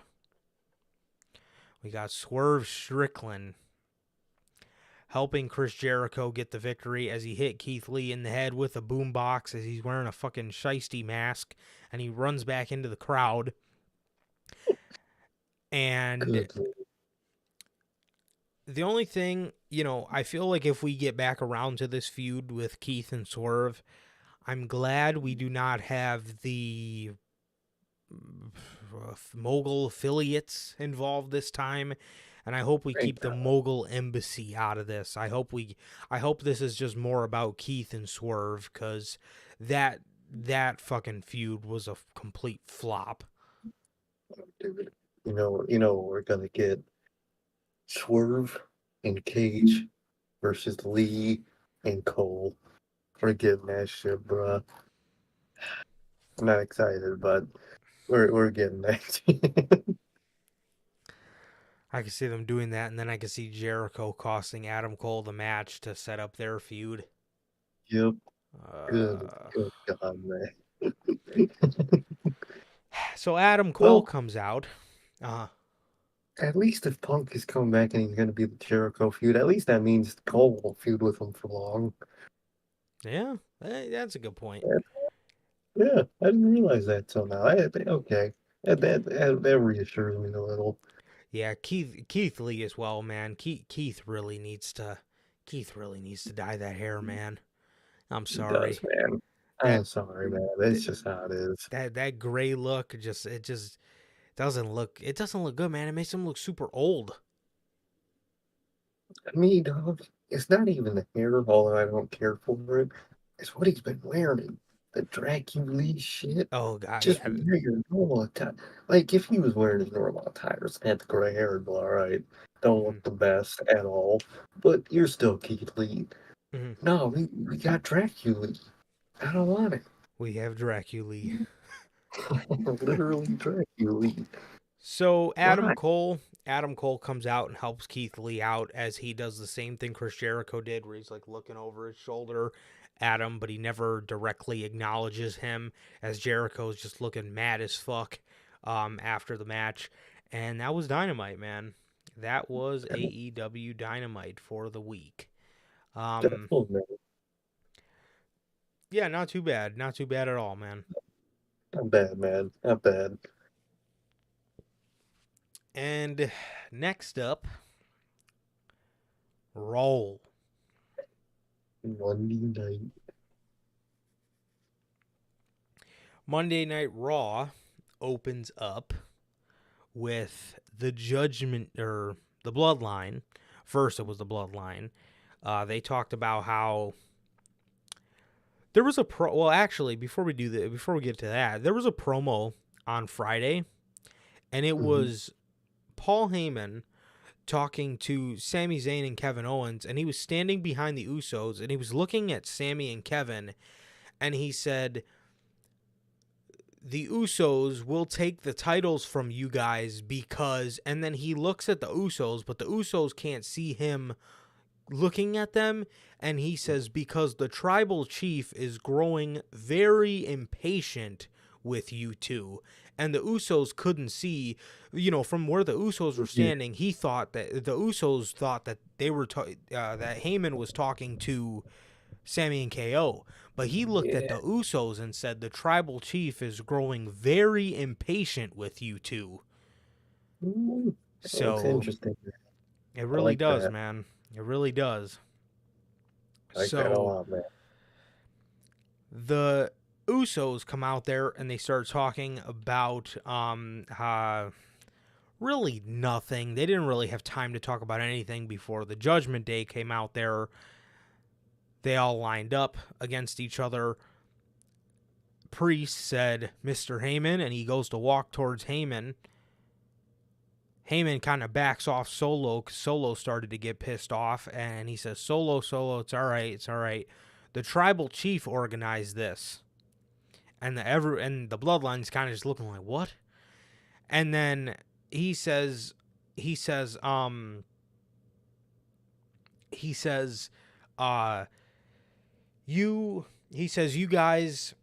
We got Swerve Strickland helping Chris Jericho get the victory as he hit Keith Lee in the head with a boombox as he's wearing a fucking shiesty mask, and he runs back into the crowd. And Good. the only thing, I feel like if we get back around to this feud with Keith and Swerve, I'm glad we do not have the mogul affiliates involved this time, and I hope we Great keep the Mogul Embassy out of this. I hope this is just more about Keith and Swerve, because that fucking feud was a complete flop. dude. We're gonna get Swerve and Cage versus Lee and Cole. We're getting that shit, bruh. I'm not excited, but we're getting that. I can see them doing that, and then I can see Jericho costing Adam Cole the match to set up their feud. Yep. Good Uh, God, man. so Adam Cole Well, comes out. at least if Punk is coming back and he's going to be the Jericho feud, at least that means Cole won't feud with him for long. Yeah, that's a good point. Yeah, I didn't realize that till now. Okay, that reassures me a little. Yeah, Keith Lee as well, man. Keith really needs to dye that hair, man. I'm He does, sorry. man. That I'm sorry, man. That's just how it is. that gray look just doesn't look good, man. It makes him look super old. I mean, it's not even the hair, although I don't care for it. It's what he's been wearing. The Dracula shit. Oh god, Just yeah. wear your normal attire. Like, if he was wearing his normal attire and had the gray hair, it'd be alright. Don't Mhm, look the best at all. But you're still Keith Lee. mhm. No, we got Dracula. I don't want it. We have Dracula. Literally Dracula. So Why? Adam Cole comes out and helps Keith Lee out as he does the same thing Chris Jericho did, where he's like looking over his shoulder at him, but he never directly acknowledges him, as Jericho's just looking mad as fuck after the match. And that was Dynamite, man. That was AEW Dynamite for the week. Definitely, man. Yeah, not too bad. Not too bad at all, man. Not bad, man. Not bad. And next up, Roll. Monday night. Monday Night Raw opens up with the Judgment, or the Bloodline. First, it was the Bloodline. They talked about how there was a well, actually, before we get to that, there was a promo on Friday, and it was Paul Heyman talking to Sami Zayn and Kevin Owens, and he was standing behind the Usos, and he was looking at Sami and Kevin, and he said, the Usos will take the titles from you guys because, and then he looks at the Usos, but the Usos can't see him looking at them, and he says, because the tribal chief is growing very impatient with you two. And the Usos couldn't see, from where the Usos were standing. He thought that the Usos thought that they were that Heyman was talking to Sami and KO, but he looked at the Usos and said the tribal chief is growing very impatient with you two. So That's interesting. it really does, that. man. It really does. I like that a lot, man. The Usos come out there and they start talking about really nothing. They didn't really have time to talk about anything before the Judgment Day came out there. They all lined up against each other. Priest said, Mr. Heyman, and he goes to walk towards Heyman. Heyman kind of backs off Solo because Solo started to get pissed off, and he says, Solo, it's all right. The tribal chief organized this. And the Bloodline's kind of just looking like, what? And then he says, you guys,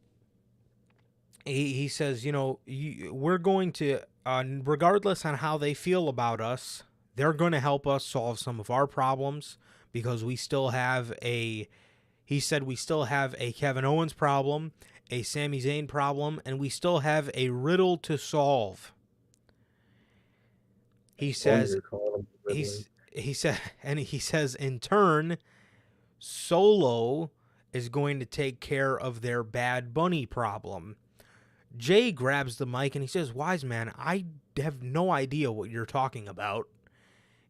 he says, we're going to, regardless on how they feel about us, they're going to help us solve some of our problems, because we still have he said we still have a Kevin Owens problem, a Sami Zayn problem, and we still have a riddle to solve. He says, he says in turn, Solo is going to take care of their Bad Bunny problem. Jay grabs the mic and he says, Wise Man, I have no idea what you're talking about.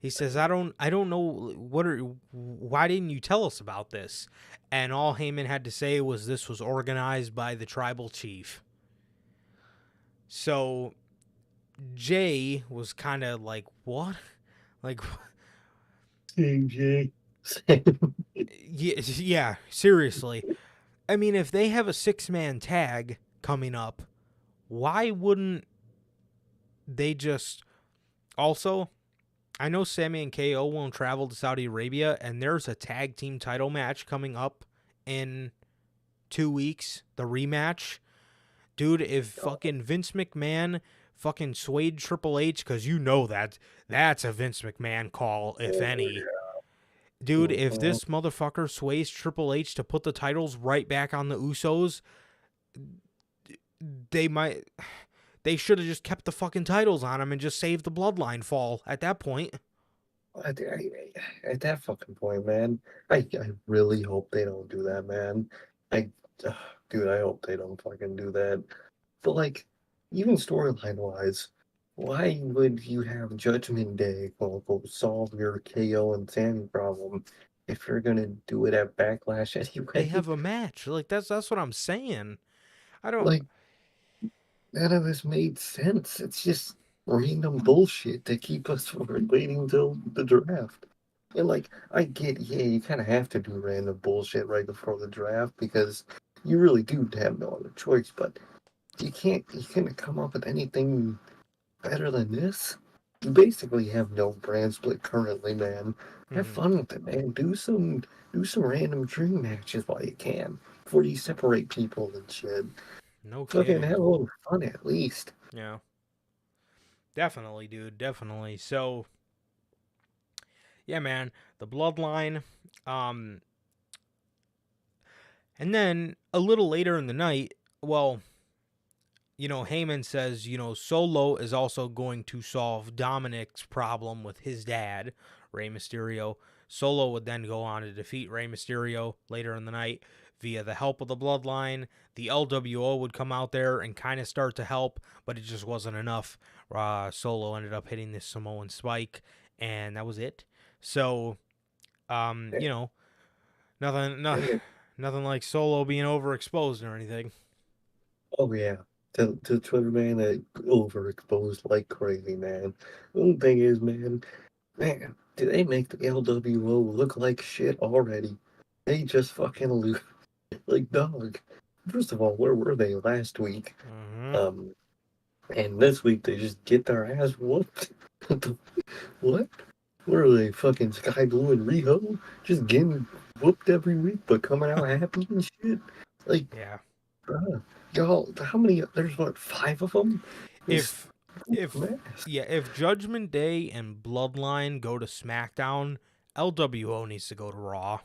He says, I don't know why didn't you tell us about this? And all Heyman had to say was this was organized by the tribal chief. So Jay was kind of like, what? Like, AJ. yeah, seriously. I mean, if they have a 6-man tag coming up, why wouldn't they just also, I know Sammy and KO won't travel to Saudi Arabia, and there's a tag team title match coming up in 2 weeks, the rematch. Dude, if fucking Vince McMahon fucking swayed Triple H, because you know that's a Vince McMahon call, if any. Dude, if this motherfucker sways Triple H to put the titles right back on the Usos, they should have just kept the fucking titles on them and just saved the bloodline fall at that point. At that fucking point, man, I really hope they don't do that, man. I, dude, I hope they don't fucking do that. But like, even storyline wise, why would you have Judgment Day quote unquote solve your KO and Sammy problem if you're gonna do it at Backlash They anyway? have a match. Like that's what I'm saying. I don't. Like, none of this made sense. It's just random bullshit to keep us from waiting till the draft. And like, I get, yeah, you kind of have to do random bullshit right before the draft because you really do have no other choice. But you can't come up with anything better than this. You basically have no brand split currently, man. Have Mhm. fun with it, man. Do some random dream matches while you can before you separate people and shit. No Fucking have kidding. a little fun at least. Yeah. Definitely, dude. Definitely. So, yeah, man. The bloodline. Um, and then a little later in the night, well, Heyman says, Solo is also going to solve Dominic's problem with his dad, Rey Mysterio. Solo would then go on to defeat Rey Mysterio later in the night via the help of the bloodline. The LWO would come out there and kind of start to help, but it just wasn't enough. Solo ended up hitting this Samoan spike, and that was it. So, Yeah, nothing, no, yeah. nothing like Solo being overexposed or anything. Oh yeah. To Twitter, man, overexposed like crazy, man. The only thing is, man, do they make the LWO look like shit already? They just fucking lose. Like, dog. First of all, where were they last week? Mm-hmm. Um, and this week they just get their ass whooped. What? What are they, fucking Sky Blue and Riho? Just getting whooped every week, but coming out happy and shit? Like, Yeah. bruh, y'all, how many? There's what, 5 of them? Just if if mass. yeah, if Judgment Day and Bloodline go to SmackDown, LWO needs to go to Raw.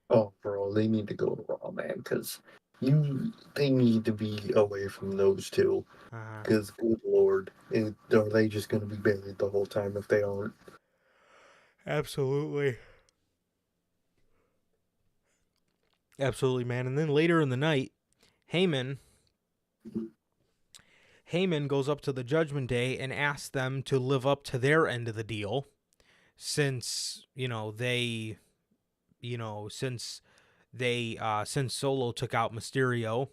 Oh, bro, they need to go to Raw, man, because they need to be away from those two. Uh, Because, good lord, are they just going to be buried the whole time if they aren't? absolutely. Absolutely, man. And then later in the night, Heyman Heyman goes up to the Judgment Day and asks them to live up to their end of the deal since, since Solo took out Mysterio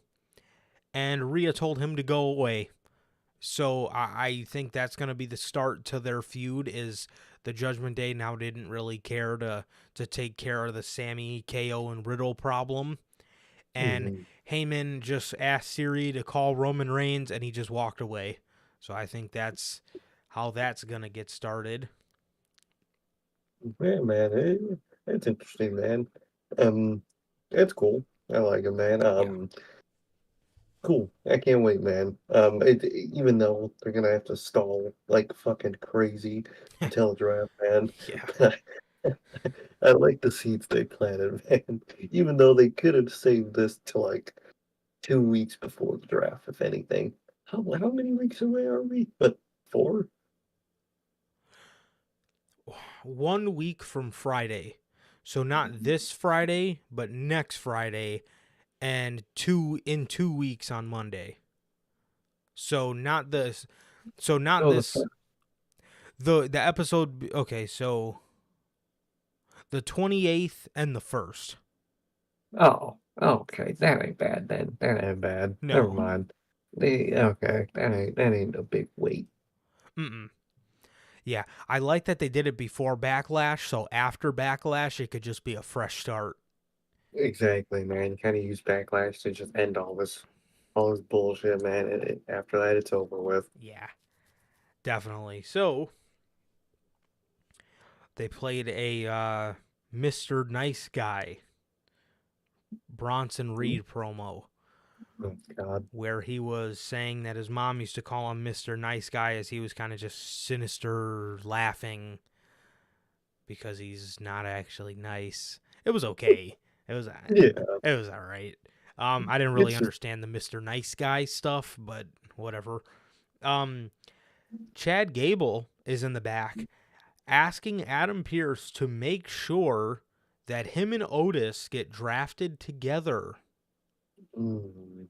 and Rhea told him to go away. So I think that's going to be the start to their feud. Is the Judgment Day now didn't really care to take care of the Sammy, KO, and Riddle problem, and Mhm. Heyman just asked Siri to call Roman Reigns, and he just walked away. So I think that's how that's gonna get started. Yeah, man, it's interesting, man. Um, it's cool. I like it, man. Yeah, Cool. I can't wait, man. Even though they're gonna have to stall like fucking crazy until the draft, man. yeah. I like the seeds they planted, man. Even though they could have saved this to like 2 weeks before the draft, if anything. How many weeks away are we? But 4? 1 week from Friday, so not this Friday, but next Friday, and 2 weeks on Monday. So not this. So not Oh, this. The episode. Okay, so the 28th and the 1st. Oh, okay. That ain't bad then. That ain't bad. Never No. mind. Okay. That ain't a big wait. Mm-mm. Yeah, I like that they did it before Backlash, so after Backlash, it could just be a fresh start. Exactly, man. You kind of use Backlash to just end all this bullshit, man. And after that, it's over with. Yeah, definitely. So they played a Mr. Nice Guy Bronson Reed promo Oh, God. where he was saying that his mom used to call him Mr. Nice Guy as he was kind of just sinister laughing because he's not actually nice. It was okay. It was Yeah. all right. I didn't really It's just, understand the Mr. Nice Guy stuff, but whatever. Chad Gable is in the back asking Adam Pearce to make sure that him and Otis get drafted together. mm,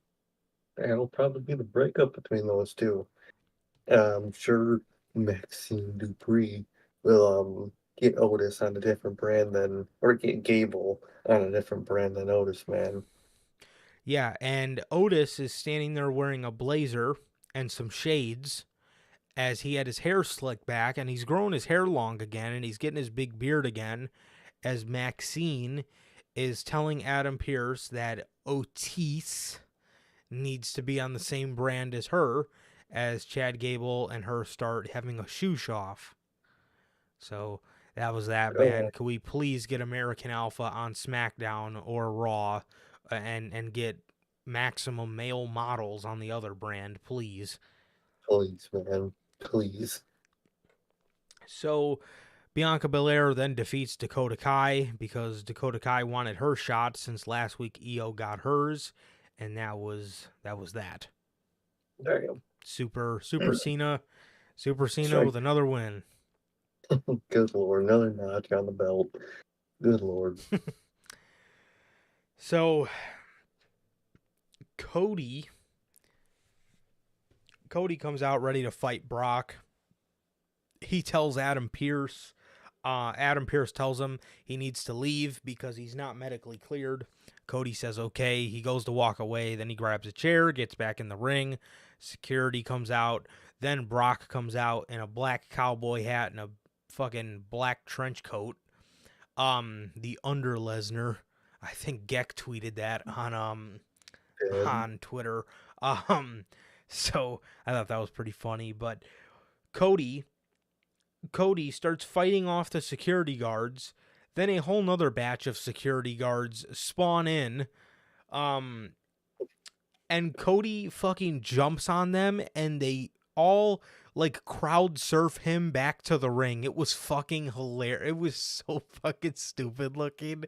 that'll probably be the breakup between those two. I'm sure Maxine Dupree will get Otis on a different brand than, or get Gable on a different brand than Otis, man. Yeah, and Otis is standing there wearing a blazer and some shades as he had his hair slicked back and he's growing his hair long again and he's getting his big beard again as Maxine is telling Adam Pearce that Otis needs to be on the same brand as her as Chad Gable and her start having a shoe off. So that was that, man. Oh, Could we please get American Alpha on SmackDown or Raw and get maximum male models on the other brand, please? please, man. Please. So Bianca Belair then defeats Dakota Kai because Dakota Kai wanted her shot since last week Io got hers, and that was that. Damn. Super Cena Strike. with another win. Good Lord. Another notch on the belt. Good Lord. So Cody comes out ready to fight Brock. He tells Adam Pearce. Adam Pearce tells him he needs to leave because he's not medically cleared. Cody says okay. He goes to walk away. Then he grabs a chair, gets back in the ring. Security comes out. Then Brock comes out in a black cowboy hat and a fucking black trench coat. The under Lesnar. I think Geck tweeted that Good. on Twitter. So I thought that was pretty funny. But Cody starts fighting off the security guards. Then a whole nother batch of security guards spawn in. And Cody fucking jumps on them and they all like crowd surf him back to the ring. It was fucking hilarious. It was so fucking stupid looking.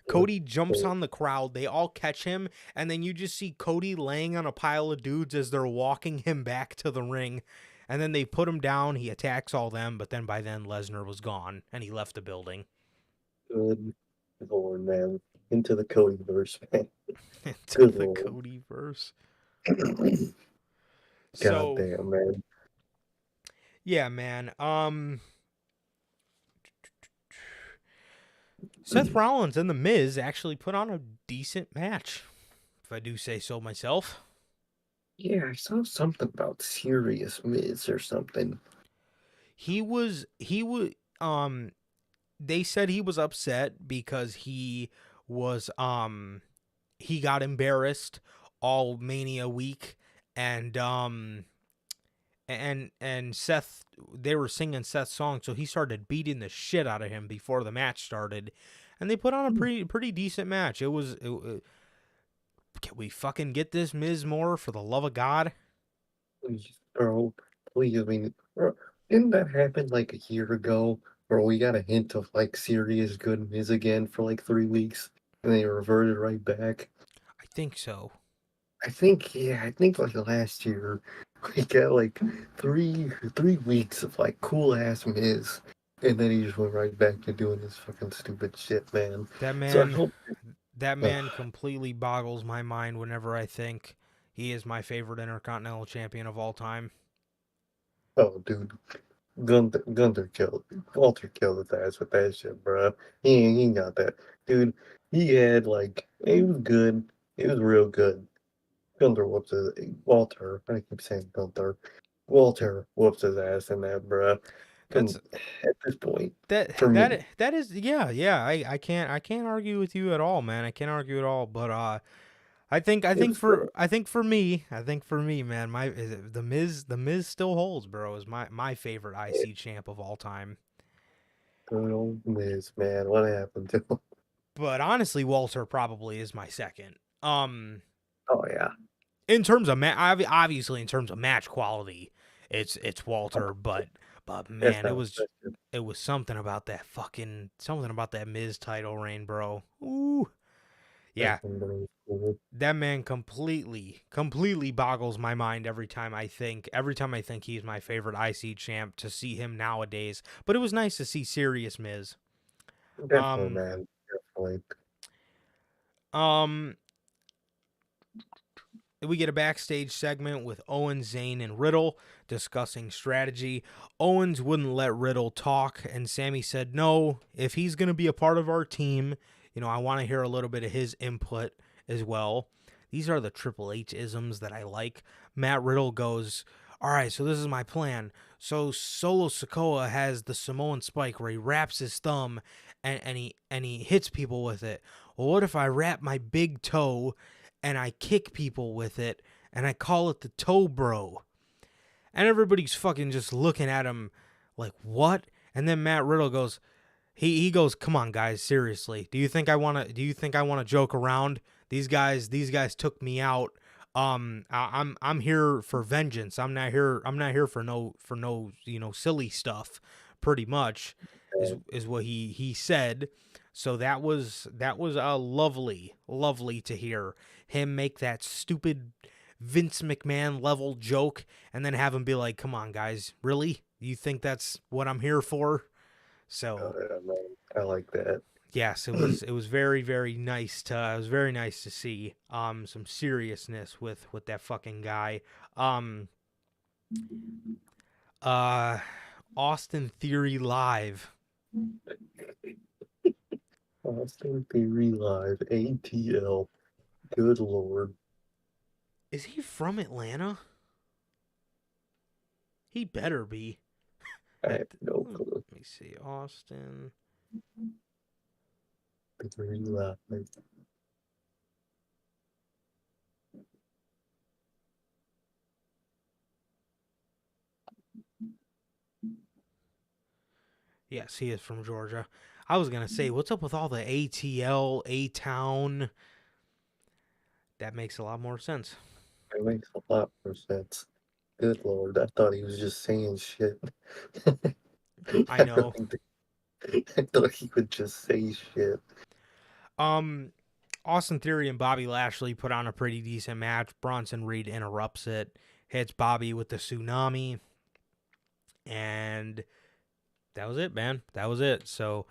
Cody jumps on the crowd. They all catch him. And then you just see Cody laying on a pile of dudes as they're walking him back to the ring. And then they put him down. He attacks all them. But then by then, Lesnar was gone. And he left the building. Good Lord, man. Into the Codyverse, man. Into Good the Lord. Cody verse. God So, damn, man. yeah, man. Seth Rollins and The Miz actually put on a decent match, if I do say so myself. Yeah, I saw something about Serious Miz or something. He was they said he was upset because he got embarrassed all Mania week and Seth, they were singing Seth's song, so he started beating the shit out of him before the match started, and they put on a pretty decent match. Can we fucking get this Miz more for the love of God? Please, bro. Please, I mean, bro, didn't that happen like a year ago? Where we got a hint of like Serious Good Miz again for like 3 weeks, and they reverted right back. I think so. I think, yeah, I think like last year we got like 3 weeks of like cool ass Miz, and then he just went right back to doing this fucking stupid shit, man. That So I man hope, that man completely boggles my mind whenever I think he is my favorite Intercontinental Champion of all time. oh dude, Gunther killed Walter killed his ass with that shit, bro. He ain't got that, dude. He had like it was good. It was real good. Gunther whoops his Walter. I keep saying Gunther. Walter whoops his ass in that, bro. That's Come at this point that for me. that is yeah. I can't argue with you at all, man. I can't argue at all. But It was great. I think for me, man, the Miz still holds, bro. Is my favorite IC champ of all time. Good old Miz, man. What happened to him? But honestly, Walter probably is my second. Oh yeah, In terms of obviously in terms of match quality, it's Walter. But that's man, not a question. it was something about that Miz title reign, bro. Ooh, That yeah. one was cool. That man completely boggles my mind every time I think he's my favorite IC champ to see him nowadays. But it was nice to see serious Miz. Definitely, Um, man. Definitely. um, we get a backstage segment with Owens, Zane, and Riddle discussing strategy. Owens wouldn't let Riddle talk, and Sammy said, no, if he's going to be a part of our team, I want to hear a little bit of his input as well. These are the Triple H isms that I like. Matt Riddle goes, all right, so this is my plan. So Solo Sikoa has the Samoan spike where he wraps his thumb and he hits people with it. Well, what if I wrap my big toe and I kick people with it, and I call it the toe bro? And everybody's fucking just looking at him like, what? And then Matt Riddle goes, he goes, come on, guys, seriously. Do you think I wanna joke around? These guys took me out. I'm here for vengeance. I'm not here for no silly stuff. Pretty much is what he said. So that was lovely to hear him make that stupid Vince McMahon level joke and then have him be like, "Come on, guys, really? You think that's what I'm here for?" So Yeah, man. I like that. yes, it was very nice to see some seriousness with that fucking guy. Um uh Austin Theory live. Austin Theory Live, ATL. Good lord. Is he from Atlanta? He better be. I have no Let clue. me see. Austin. Theory Live. Yes, he is from Georgia. I was going to say, what's up with all the ATL, A-Town? That makes a lot more sense. That makes a lot more sense. Good lord. I thought he was just saying shit. I I know. thought he would just say shit. Austin Theory and Bobby Lashley put on a pretty decent match. Bronson Reed interrupts it, hits Bobby with the tsunami, and that was it, man. That was it. So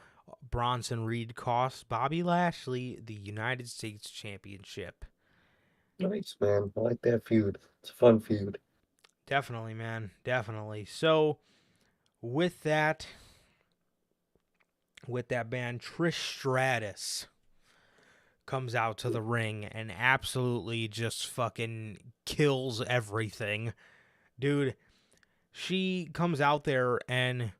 Bronson Reed cost Bobby Lashley the United States Championship. Nice, man. I like that feud. It's a fun feud. Definitely, man. Definitely. So with that band, Trish Stratus comes out to the ring and absolutely just fucking kills everything. Dude, she comes out there and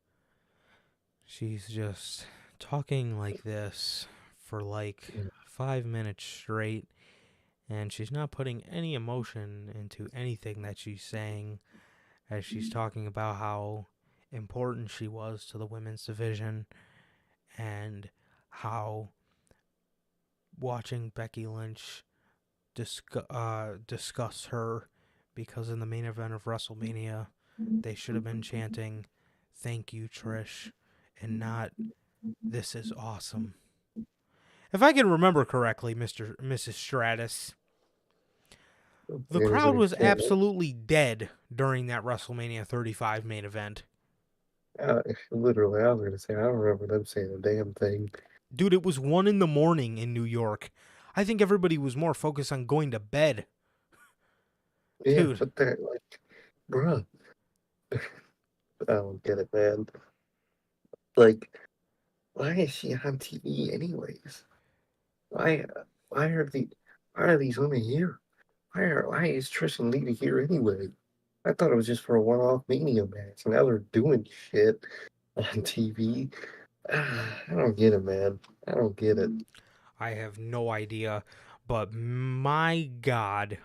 she's just talking like this for like 5 minutes straight, and she's not putting any emotion into anything that she's saying, as she's talking about how important she was to the women's division and how watching Becky Lynch discuss her, because in the main event of WrestleMania they should have been chanting "Thank you, Trish," and not "This is awesome." If I can remember correctly, Mrs. Stratus, the crowd was absolutely dead during that WrestleMania 35 main event. Literally, I was going to say, I don't remember them saying a damn thing. Dude, it was 1 in the morning in New York. I think everybody was more focused on going to bed. Yeah, Dude. but they're like, bruh. I don't get it, man. Like, why is she on TV anyways? Why why are the why are these women here? Why is Trish and Lita here anyway? I thought it was just for a one-off Mania match. Now they're doing shit on TV. I don't get it, man. I don't get it. I have no idea, but my God,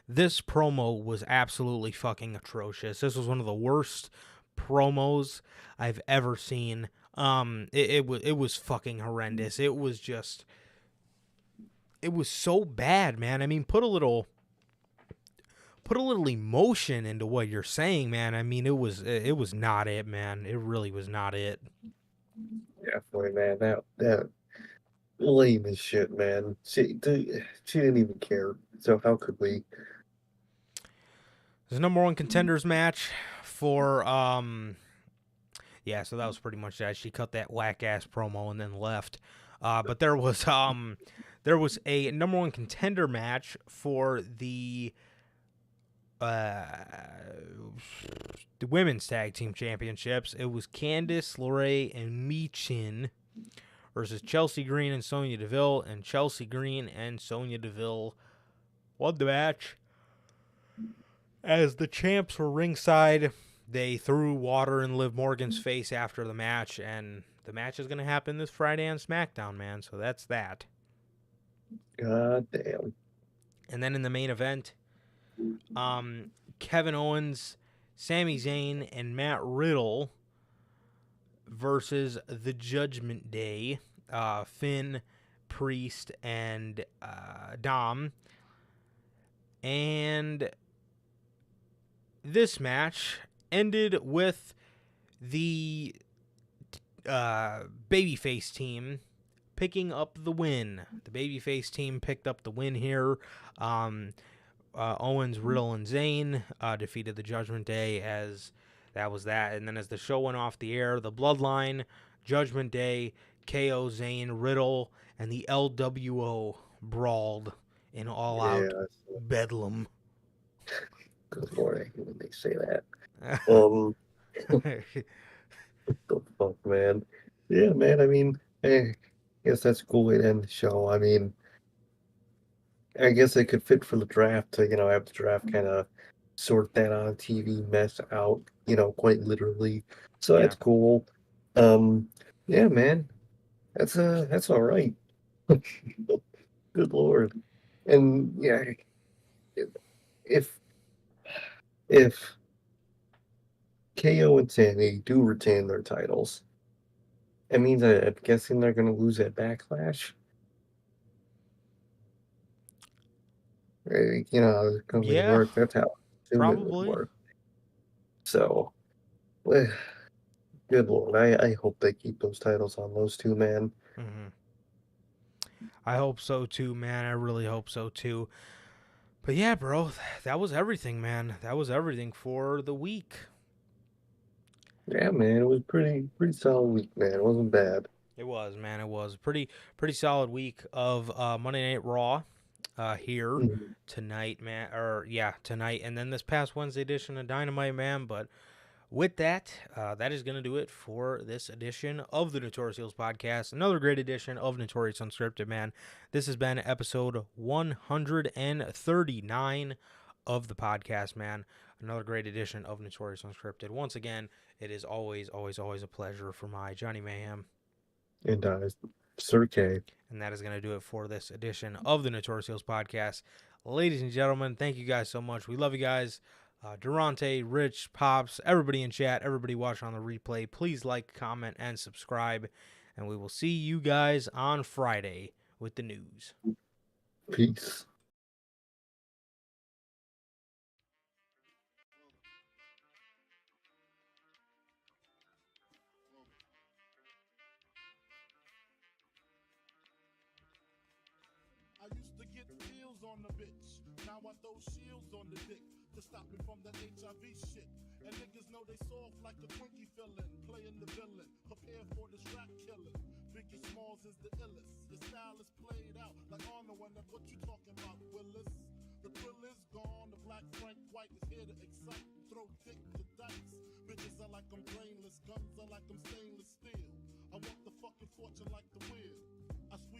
this promo was absolutely fucking atrocious. This was one of the worst promos I've ever seen. It was fucking horrendous. It was so bad, man. I mean, put a little emotion into what you're saying, man. I mean, it was not it, man. It really was not it. Definitely, man. That lame as shit, man. She didn't even care. So how could we? There's a number one contenders match for yeah, so that was pretty much that. She cut that whack ass promo and then left. But there was a number one contender match for the women's tag team championships. It was Candice LeRae and Michin versus Chelsea Green and Sonya Deville, and Chelsea Green and Sonya Deville won the match. As the champs were ringside, they threw water in Liv Morgan's face after the match, and the match is going to happen this Friday on SmackDown, man, so that's that. God damn. And then in the main event, Kevin Owens, Sami Zayn, and Matt Riddle versus the Judgment Day, Finn, Priest, and Dom. And this match ended with the babyface team picking up the win. The babyface team picked up the win here. Owens, Riddle, and Zayn defeated the Judgment Day as that was that. And then as the show went off the air, the Bloodline, Judgment Day, KO, Zayn, Riddle, and the LWO brawled in all-out bedlam. Good Lord, I hate when they say that. What the fuck, man? Yeah, man. I mean, I guess that's a cool way to end the show. I mean, I guess it could fit for the draft to, have the draft kind of sort that on TV mess out, quite literally. So Yeah. that's cool. Yeah, man. That's all right. Good Lord. And yeah, if KO and Sammy do retain their titles, it means I'm guessing they're going to lose at Backlash. Right? How the company Yeah, works. That's how I assume it would probably. work. So, good Lord. I hope they keep those titles on those two, man. Mm-hmm. I hope so too, man. I really hope so too. But yeah, bro, that was everything, man. That was everything for the week. Yeah, man. It was pretty solid week, man. It wasn't bad. It was, man. It was pretty solid week of Monday Night Raw here Mhm. tonight, man. Tonight, and then this past Wednesday edition of Dynamite, man. But with that, that is going to do it for this edition of the Notorious Heels podcast. Another great edition of Notorious Unscripted, man. This has been episode 139 of the podcast, man. Another great edition of Notorious Unscripted. Once again, it is always, always, always a pleasure for my Johnny Mayhem. And Sir K. And that is going to do it for this edition of the Notorious Heels podcast. Ladies and gentlemen, thank you guys so much. We love you guys. Durante, Rich, Pops, everybody in chat, everybody watching on the replay, please like, comment, and subscribe. And we will see you guys on Friday with the news. Peace. I used to get pills on the bitch. Now I throw shields on the dick to stop me from that HIV shit. And niggas know they soft like a Twinkie fillin', playing the villain, prepare for this rap killing. Biggie Smalls is the illest. Your style is played out like Arnold, and that's what you talking about, Willis. The thrill is gone, the black Frank White is here to excite, throw dick to dice. Bitches are like I'm brainless, guns are like I'm stainless steel. I want the fucking fortune like the wheel. I squeeze